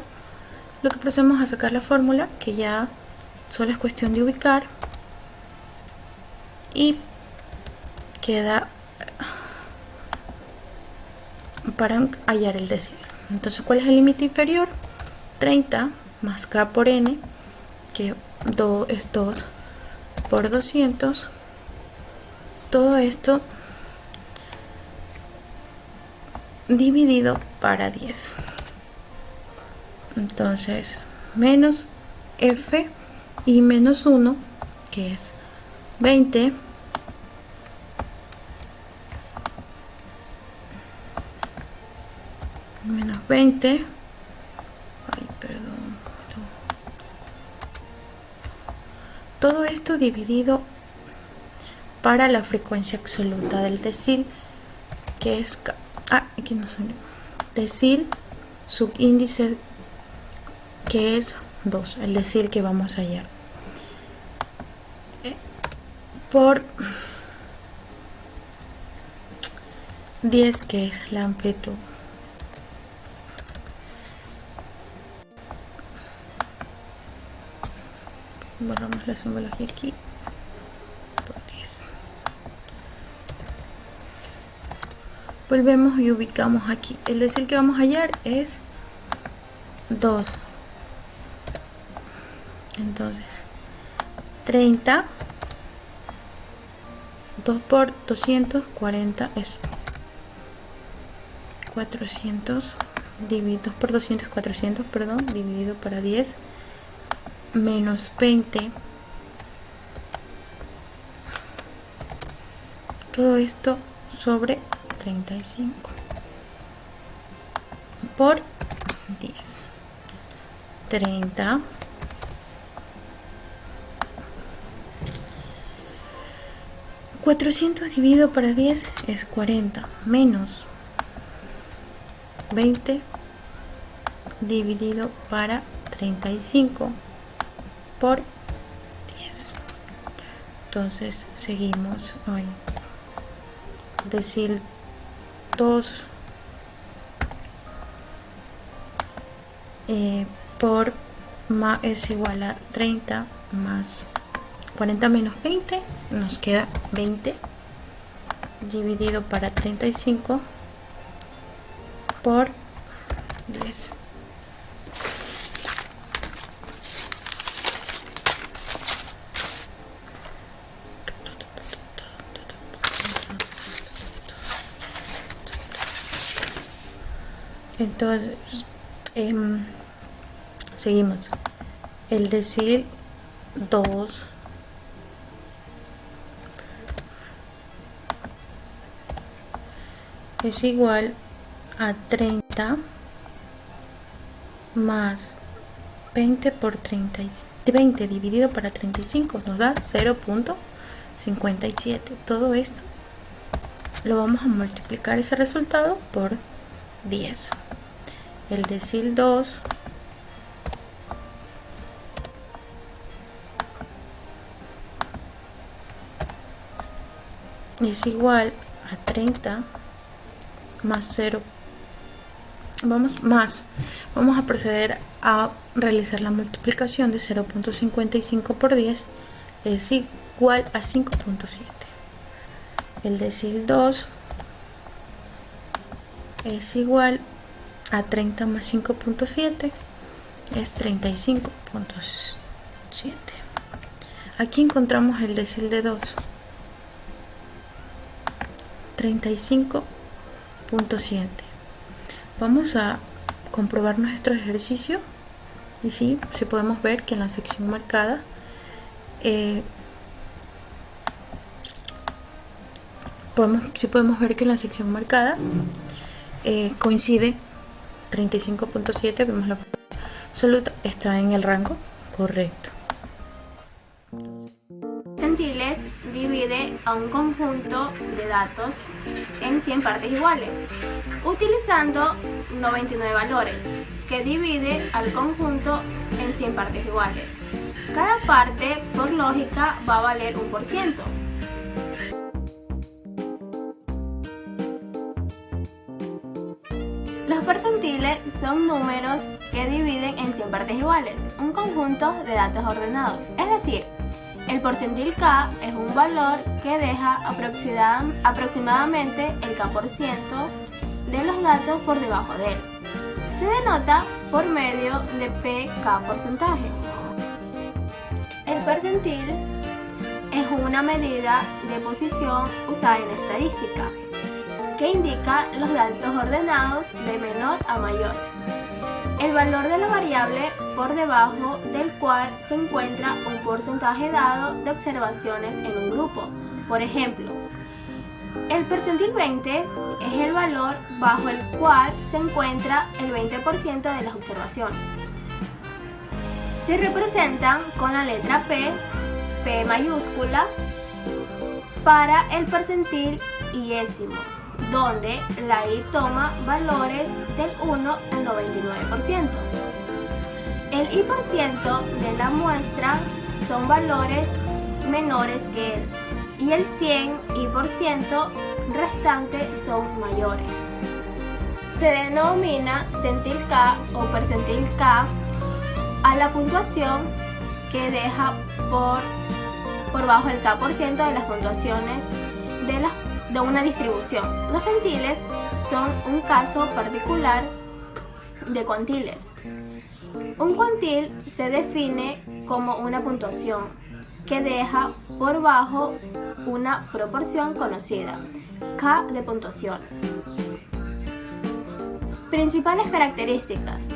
lo que procedemos a sacar la fórmula, que ya solo es cuestión de ubicar, y queda para hallar el decil. Entonces, ¿cuál es el límite inferior? 30 más k por n, que es 2 por 200. Todo esto dividido para 10. Entonces, menos f y menos 1, que es 20, menos 20, todo esto dividido para la frecuencia absoluta del decil, que es aquí no salió, decil subíndice, que es 2, el decil que vamos a hallar, por 10, que es la amplitud. Borramos la simbología aquí por 10. Volvemos y ubicamos aquí. El decil que vamos a hallar es 2. Entonces 30, 2 por 240 es 400, 2 por 200 es 400, perdón, dividido para 10, menos 20. Todo esto sobre 35 por 10. 30 400 dividido para 10 es 40, menos 20 dividido para 35 por 10. Entonces seguimos hoy. Decil 2 por es igual a 30 más 40 menos 20, nos queda 20 dividido para 35 por 10. Entonces seguimos. El decil 2 es igual a 30 más 20 por 30, 20 dividido para 35 nos da 0.57. Todo esto lo vamos a multiplicar, ese resultado, por 10. El decil 2 es igual a 30 más 0. Vamos a proceder a realizar la multiplicación de 0.55 por 10 es igual a 5.7. el decil 2 es igual a 30 más 5.7 es 35.7. Aquí encontramos el decil de 2, 35.7. Vamos a comprobar nuestro ejercicio y sí podemos ver que en la sección marcada podemos ver que en la sección marcada coincide 35.7, vemos la absoluta, está en el rango correcto. Percentiles divide a un conjunto de datos en 100 partes iguales, utilizando 99 valores, que divide al conjunto en 100 partes iguales. Cada parte, por lógica, va a valer 1%. Los percentiles son números que dividen en 100 partes iguales, un conjunto de datos ordenados. Es decir, el percentil K es un valor que deja aproximadamente el K% de los datos por debajo de él. Se denota por medio de PK porcentaje. El percentil es una medida de posición usada en estadística, que indica los datos ordenados de menor a mayor. El valor de la variable por debajo del cual se encuentra un porcentaje dado de observaciones en un grupo. Por ejemplo, el percentil 20 es el valor bajo el cual se encuentra el 20% de las observaciones. Se representan con la letra P mayúscula, para el percentil iésimo, donde la I toma valores del 1 al 99%. El I% de la muestra son valores menores que él, y el 100 I% restante son mayores. Se denomina centil K o percentil K a la puntuación que deja por bajo el K% de las puntuaciones de una distribución. Los centiles son un caso particular de cuantiles. Un cuantil se define como una puntuación que deja por bajo una proporción conocida, K de puntuaciones. Principales características.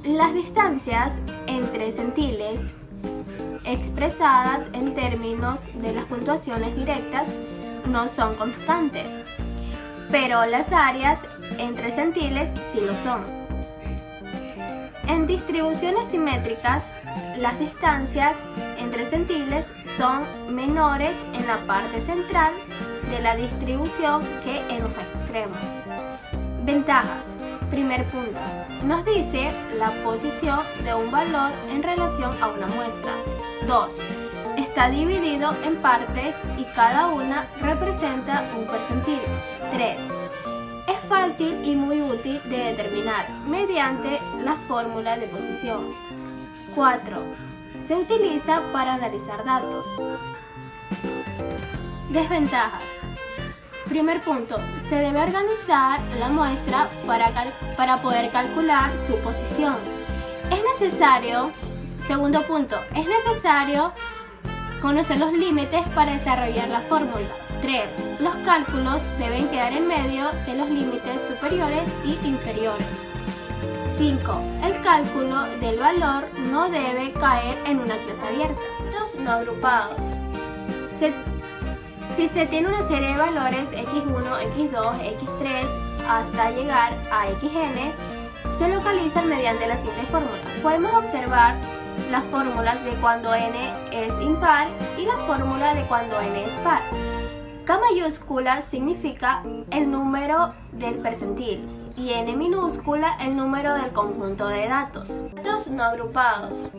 Las distancias entre centiles expresadas en términos de las puntuaciones directas no son constantes, pero las áreas entre centiles sí lo son. En distribuciones simétricas, las distancias entre centiles son menores en la parte central de la distribución que en los extremos. Ventajas. Primer punto. Nos dice la posición de un valor en relación a una muestra. 2. Está dividido en partes y cada una representa un percentil. 3. Es fácil y muy útil de determinar mediante la fórmula de posición. 4. Se utiliza para analizar datos. Desventajas. Primer punto. Se debe organizar la muestra para poder calcular su posición. Segundo punto. Es necesario conocer los límites para desarrollar la fórmula. 3. Los cálculos deben quedar en medio de los límites superiores y inferiores. 5. El cálculo del valor no debe caer en una clase abierta. Datos no agrupados. Si se tiene una serie de valores x1, x2, x3 hasta llegar a xn, se localizan mediante la siguiente fórmula. Podemos observar las fórmulas de cuando n es impar y la fórmula de cuando n es par. K mayúscula significa el número del percentil y n minúscula el número del conjunto de datos. Datos no agrupados.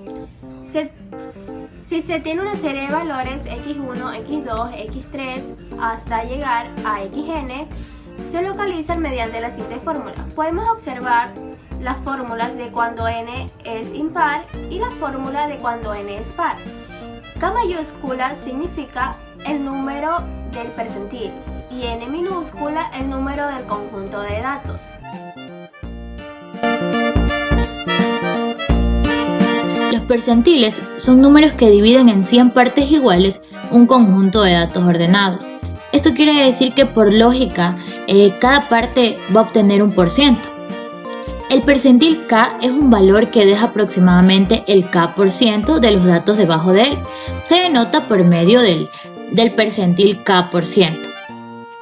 Si se tiene una serie de valores x1, x2, x3 hasta llegar a xn, se localizan mediante la siguiente fórmula. Podemos observar las fórmulas de cuando n es impar y la fórmula de cuando n es par. K mayúscula significa el número del percentil y n minúscula el número del conjunto de datos. Los percentiles son números que dividen en 100 partes iguales un conjunto de datos ordenados. Esto quiere decir que por lógica, cada parte va a obtener un %. El percentil K es un valor que deja aproximadamente el K% de los datos debajo de él. Se denota por medio del percentil K%.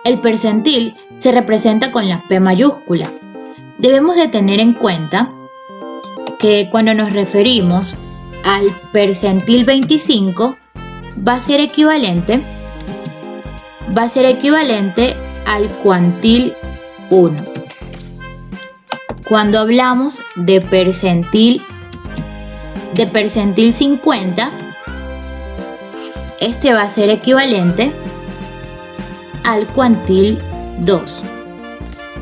El percentil se representa con la P mayúscula. Debemos de tener en cuenta que cuando nos referimos al percentil 25 va a ser equivalente al cuantil 1. Cuando hablamos de percentil 50, este va a ser equivalente al cuantil 2.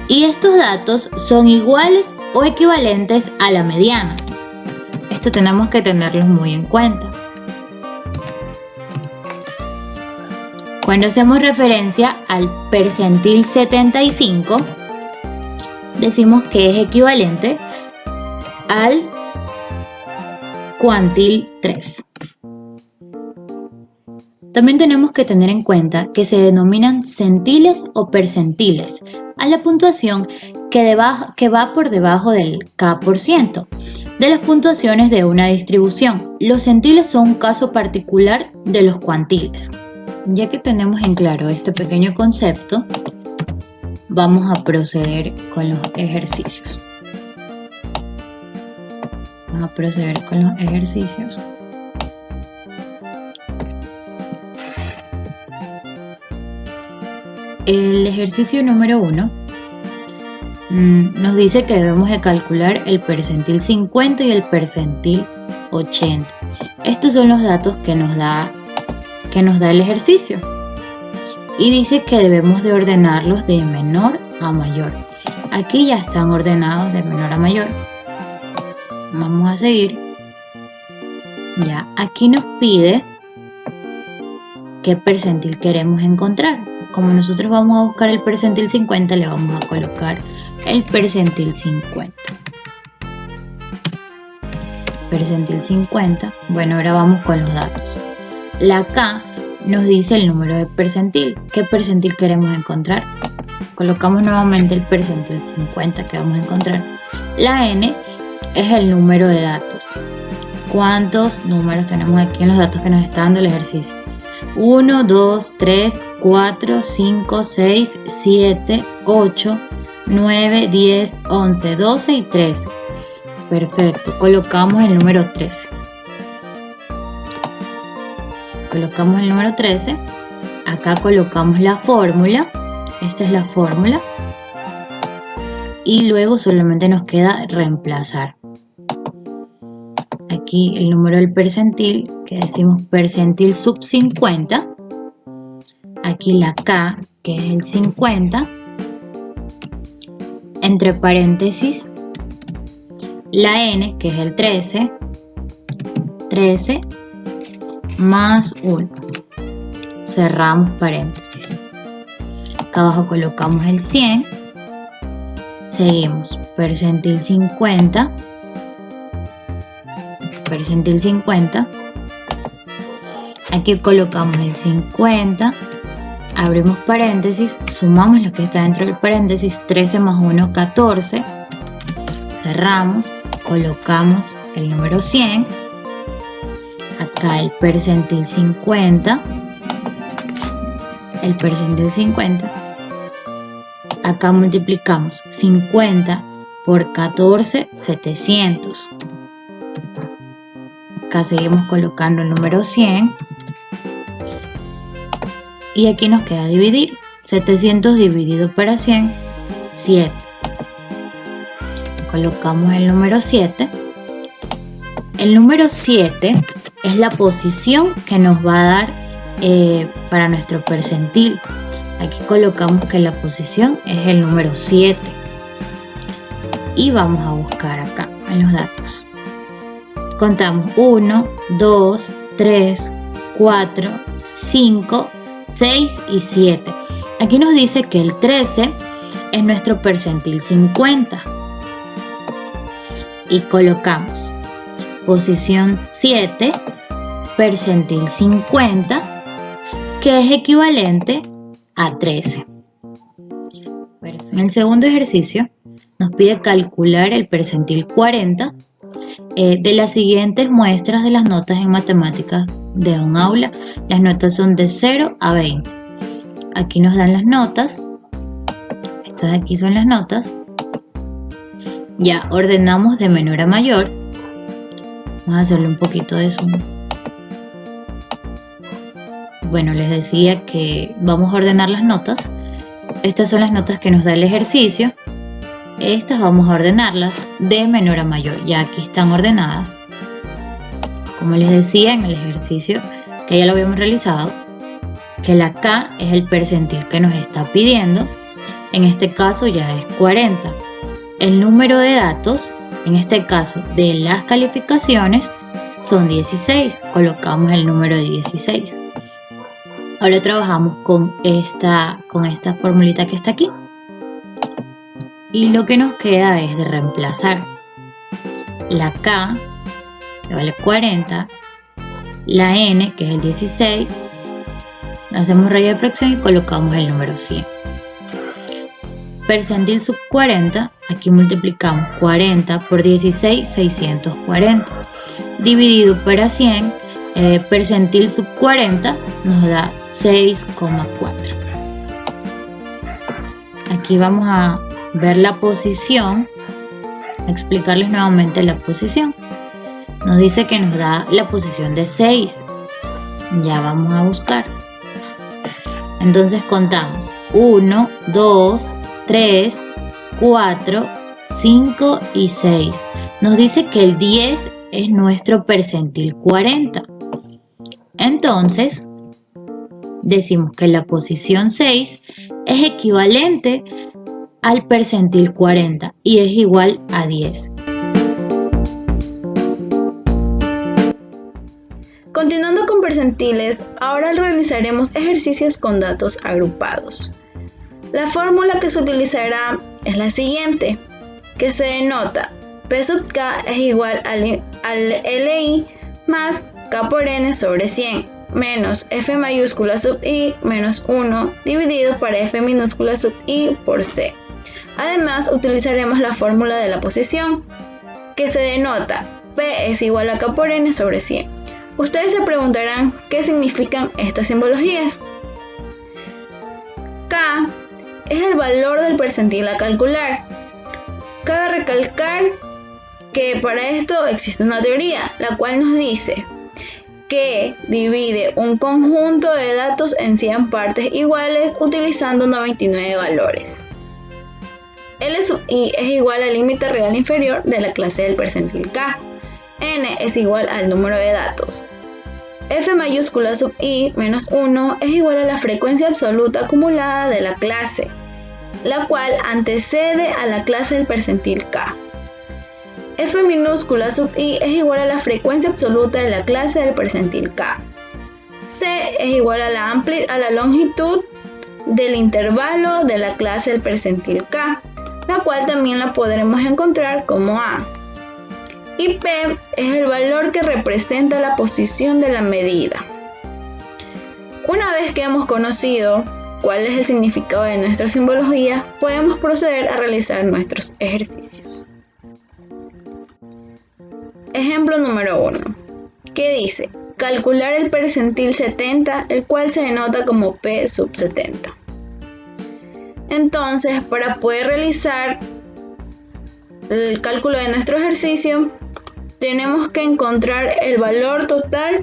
Y estos datos son iguales o equivalentes a la mediana. Esto tenemos que tenerlos muy en cuenta. Cuando hacemos referencia al percentil 75, decimos que es equivalente al cuantil 3. También tenemos que tener en cuenta que se denominan centiles o percentiles a la puntuación que va por debajo del K% de las puntuaciones de una distribución. Los centiles son un caso particular de los cuantiles. Ya que tenemos en claro este pequeño concepto, vamos a proceder con los ejercicios. El ejercicio número 1 nos dice que debemos de calcular el percentil 50 y el percentil 80. Estos son los datos que nos da el ejercicio. Y dice que debemos de ordenarlos de menor a mayor. Aquí ya están ordenados de menor a mayor. Vamos a seguir. Ya, aquí nos pide qué percentil queremos encontrar. Como nosotros vamos a buscar el percentil 50, le vamos a colocar el percentil 50. Percentil 50. Bueno, ahora vamos con los datos. La K nos dice el número de percentil. ¿Qué percentil queremos encontrar? Colocamos nuevamente el percentil 50 que vamos a encontrar. La N es el número de datos. ¿Cuántos números tenemos aquí en los datos que nos está dando el ejercicio? 1, 2, 3, 4, 5, 6, 7, 8, 9, 10, 11, 12 y 13. Perfecto. Colocamos el número 13. Colocamos el número 13. Acá colocamos la fórmula. Esta es la fórmula. Y luego solamente nos queda reemplazar. Aquí el número del percentil, que decimos percentil sub 50. Aquí la K, que es el 50. Entre paréntesis, la N, que es el 13. 13 más 1. Cerramos paréntesis. Acá abajo colocamos el 100. Seguimos. Percentil 50. Percentil 50. Aquí colocamos el 50. Abrimos paréntesis. Sumamos lo que está dentro del paréntesis. 13 más 1, 14. Cerramos. Colocamos el número 100. Acá el percentil 50. El percentil 50. Acá multiplicamos 50 por 14, 700. Acá seguimos colocando el número 100. Y aquí nos queda dividir. 700 dividido para 100, 7. Colocamos el número 7. El número 7 es la posición que nos va a dar para nuestro percentil. Aquí colocamos que la posición es el número 7. Y vamos a buscar acá en los datos. Contamos 1, 2, 3, 4, 5, 6 y 7. Aquí nos dice que el 13 es nuestro percentil 50. Y colocamos posición 7, percentil 50, que es equivalente a 13. En el segundo ejercicio nos pide calcular el percentil 40 de las siguientes muestras de las notas en matemáticas de un aula. Las notas son de 0 a 20. Aquí nos dan las notas. Estas de aquí son las notas. Ya ordenamos de menor a mayor. Vamos a hacerle un poquito de zoom. Bueno, les decía que vamos a ordenar las notas. Estas son las notas que nos da el ejercicio. Estas vamos a ordenarlas de menor a mayor. Ya aquí están ordenadas. Como les decía en el ejercicio que ya lo habíamos realizado, que la K es el percentil que nos está pidiendo. En este caso ya es 40. El número de datos, en este caso de las calificaciones, son 16. Colocamos el número de 16. Ahora trabajamos con esta formulita que está aquí. Y lo que nos queda es de reemplazar la K, que vale 40, la N, que es el 16, hacemos raya de fracción y colocamos el número 100. Percentil sub 40, aquí multiplicamos 40 por 16, 640. Dividido para 100, percentil sub 40 nos da 6,4. Aquí vamos a ver la posición, explicarles nuevamente la posición. Nos dice que nos da la posición de 6. Ya vamos a buscar. Entonces contamos 1, 2, 3, 4, 5 y 6. Nos dice que el 10 es nuestro percentil 40. Entonces decimos que la posición 6 es equivalente al percentil 40 y es igual a 10. Continuando con percentiles, ahora realizaremos ejercicios con datos agrupados. La fórmula que se utilizará es la siguiente, que se denota P sub K es igual al LI más K por N sobre 100 menos F mayúscula sub I menos 1 dividido para F minúscula sub I por C. Además, utilizaremos la fórmula de la posición, que se denota P es igual a K por N sobre 100. Ustedes se preguntarán qué significan estas simbologías. K es el valor del percentil a calcular. Cabe recalcar que para esto existe una teoría, la cual nos dice que divide un conjunto de datos en 100 partes iguales utilizando 99 valores. L sub I es igual al límite real inferior de la clase del percentil K. N es igual al número de datos. F mayúscula sub I menos 1 es igual a la frecuencia absoluta acumulada de la clase, la cual antecede a la clase del percentil K. F minúscula sub I es igual a la frecuencia absoluta de la clase del percentil K. C es igual a la longitud del intervalo de la clase del percentil K, la cual también la podremos encontrar como A. Y P es el valor que representa la posición de la medida. Una vez que hemos conocido cuál es el significado de nuestra simbología, podemos proceder a realizar nuestros ejercicios. Ejemplo número 1, que dice calcular el percentil 70, el cual se denota como P sub 70. Entonces, para poder realizar el cálculo de nuestro ejercicio, tenemos que encontrar el valor total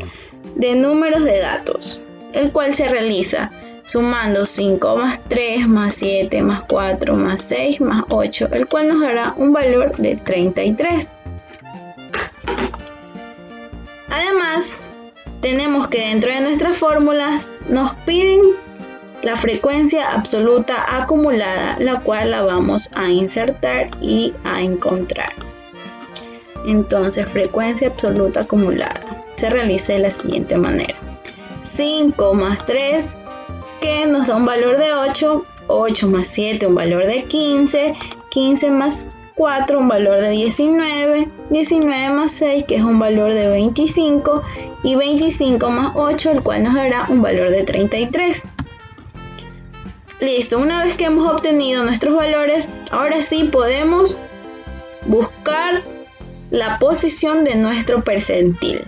de números de datos, el cual se realiza sumando 5 más 3 más 7 más 4 más 6 más 8, el cual nos dará un valor de 33. Además, tenemos que dentro de nuestras fórmulas nos piden la frecuencia absoluta acumulada, la cual la vamos a insertar y a encontrar. Entonces, frecuencia absoluta acumulada se realiza de la siguiente manera: 5 más 3 que nos da un valor de 8, 8 más 7 un valor de 15, 15 más 4 un valor de 19, 19 más 6 que es un valor de 25 y 25 más 8 el cual nos dará un valor de 33. Listo, una vez que hemos obtenido nuestros valores, ahora sí podemos buscar la posición de nuestro percentil,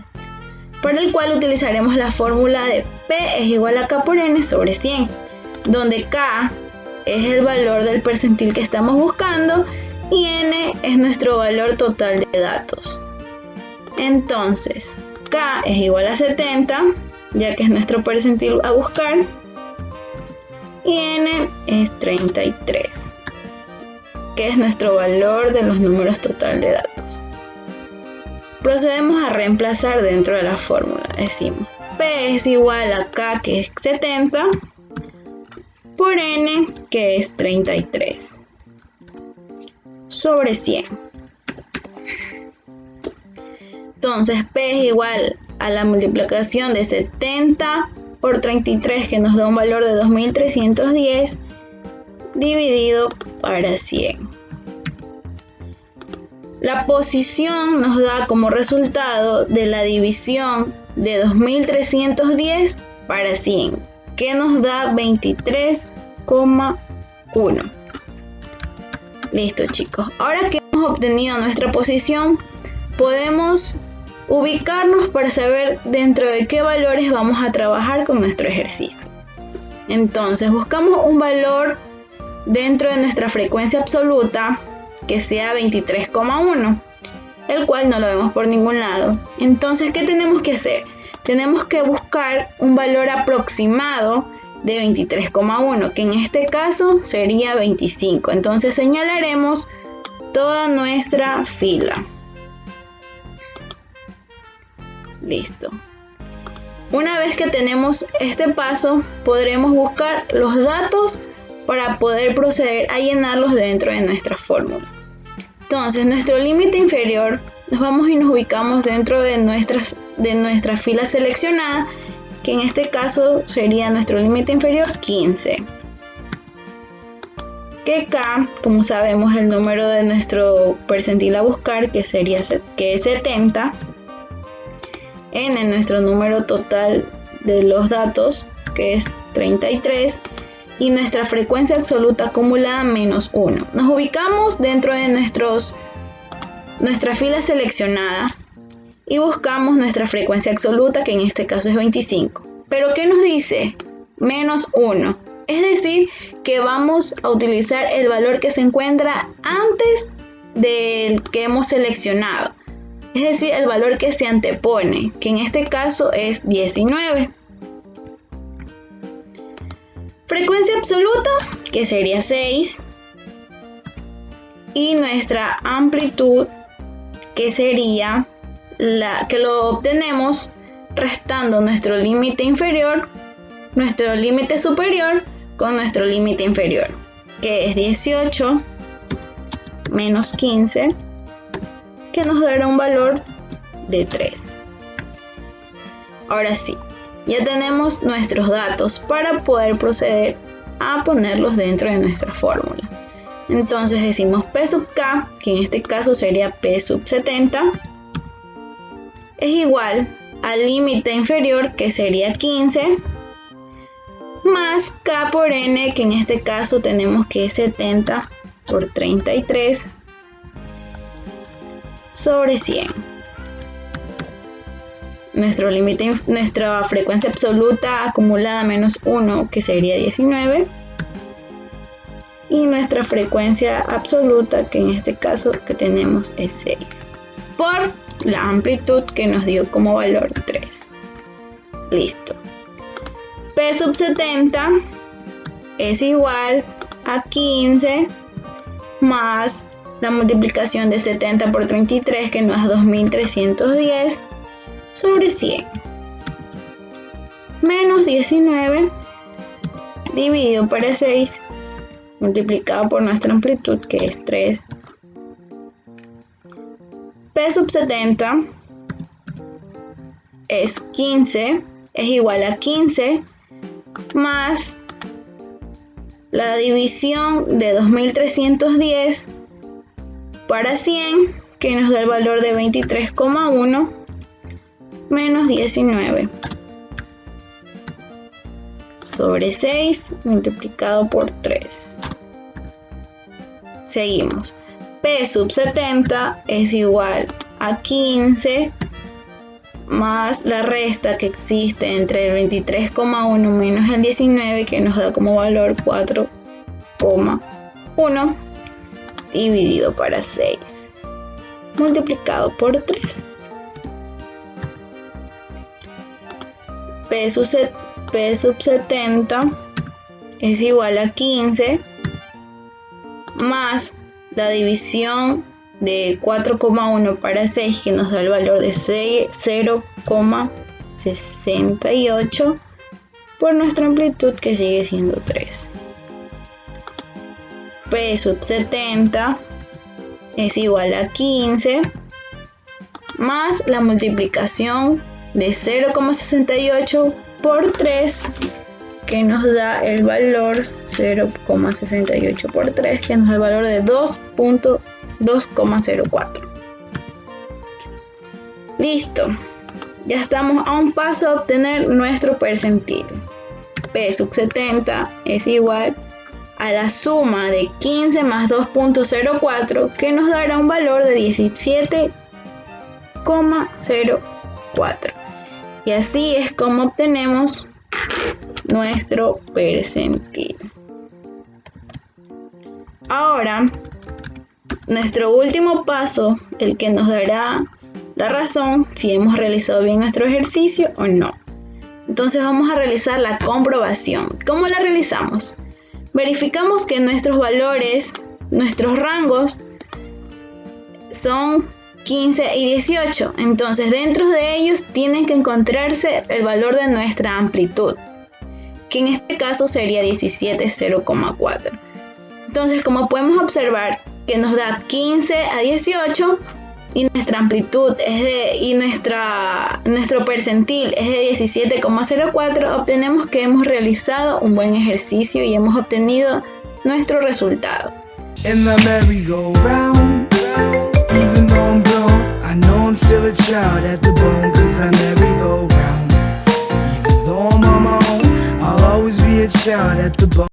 para el cual utilizaremos la fórmula de P es igual a K por N sobre 100, donde K es el valor del percentil que estamos buscando y N es nuestro valor total de datos. Entonces, K es igual a 70, ya que es nuestro percentil a buscar, y N es 33, que es nuestro valor de los números total de datos. Procedemos a reemplazar dentro de la fórmula. Decimos P es igual a K, que es 70, por N, que es 33, sobre 100. Entonces P es igual a la multiplicación de 70 por 33, que nos da un valor de 2310, dividido para 100. La posición nos da como resultado de la división de 2310 para 100, que nos da 23,1. Listo, chicos. Ahora que hemos obtenido nuestra posición, podemos ubicarnos para saber dentro de qué valores vamos a trabajar con nuestro ejercicio. Entonces buscamos un valor dentro de nuestra frecuencia absoluta que sea 23,1, el cual no lo vemos por ningún lado. Entonces, ¿qué tenemos que hacer? Tenemos que buscar un valor aproximado de 23,1, que en este caso sería 25. Entonces señalaremos toda nuestra fila. Listo. Una vez que tenemos este paso, podremos buscar los datos para poder proceder a llenarlos dentro de nuestra fórmula. Entonces, nuestro límite inferior, nos vamos y nos ubicamos dentro de nuestra fila seleccionada, que en este caso sería nuestro límite inferior 15. Que K, como sabemos, el número de nuestro percentil a buscar, que es 70. N, nuestro número total de los datos, que es 33. Y nuestra frecuencia absoluta acumulada menos 1. Nos ubicamos dentro de nuestra fila seleccionada y buscamos nuestra frecuencia absoluta, que en este caso es 25. ¿Pero qué nos dice? Menos 1. Es decir, que vamos a utilizar el valor que se encuentra antes del que hemos seleccionado. Es decir, el valor que se antepone, que en este caso es 19. Frecuencia absoluta, que sería 6. Y nuestra amplitud, que sería la que lo obtenemos restando nuestro límite inferior, nuestro límite superior con nuestro límite inferior, que es 18 menos 15, que nos dará un valor de 3. Ahora sí, ya tenemos nuestros datos para poder proceder a ponerlos dentro de nuestra fórmula. Entonces decimos P sub K, que en este caso sería P sub 70, es igual al límite inferior, que sería 15, más K por N, que en este caso tenemos que es 70 por 33 sobre 100. Nuestra frecuencia absoluta acumulada menos 1, que sería 19. Y nuestra frecuencia absoluta, que en este caso que tenemos es 6. Por la amplitud, que nos dio como valor 3. Listo. P sub 70 es igual a 15 más la multiplicación de 70 por 33, que nos da 2310 sobre 100, menos 19 dividido para 6 multiplicado por nuestra amplitud, que es 3. P sub 70 es 15, es igual a 15 más la división de 2310 para 100, que nos da el valor de 23,1 menos 19 sobre 6 multiplicado por 3. Seguimos. P sub 70 es igual a 15 más la resta que existe entre el 23,1 menos el 19, que nos da como valor 4,1 dividido para 6 multiplicado por 3. P sub 70 es igual a 15 más la división de 4,1 para 6, que nos da el valor de 0,68 por nuestra amplitud, que sigue siendo 3. P sub 70 es igual a 15 más la multiplicación de 0,68 por 3, que nos da el valor 0,68 por 3, que nos da el valor de 2,04. Listo, ya estamos a un paso a obtener nuestro percentil. P sub 70 es igual a la suma de 15 más 2,04, que nos dará un valor de 17,04. Y así es como obtenemos nuestro percentil. Ahora, nuestro último paso, el que nos dará la razón si hemos realizado bien nuestro ejercicio o no. Entonces vamos a realizar la comprobación. ¿Cómo la realizamos? Verificamos que nuestros valores, nuestros rangos son 15 y 18. Entonces dentro de ellos tienen que encontrarse el valor de nuestra amplitud, que en este caso sería 17,04. Entonces, como podemos observar que nos da 15 a 18 y nuestra amplitud nuestro percentil es de 17,04, obtenemos que hemos realizado un buen ejercicio y hemos obtenido nuestro resultado. In the merry-go-round, even though I'm grown, I know I'm still a child at the bone, 'cause I merry-go-round. Even though I'm on my own, I'll always be a child at the bone.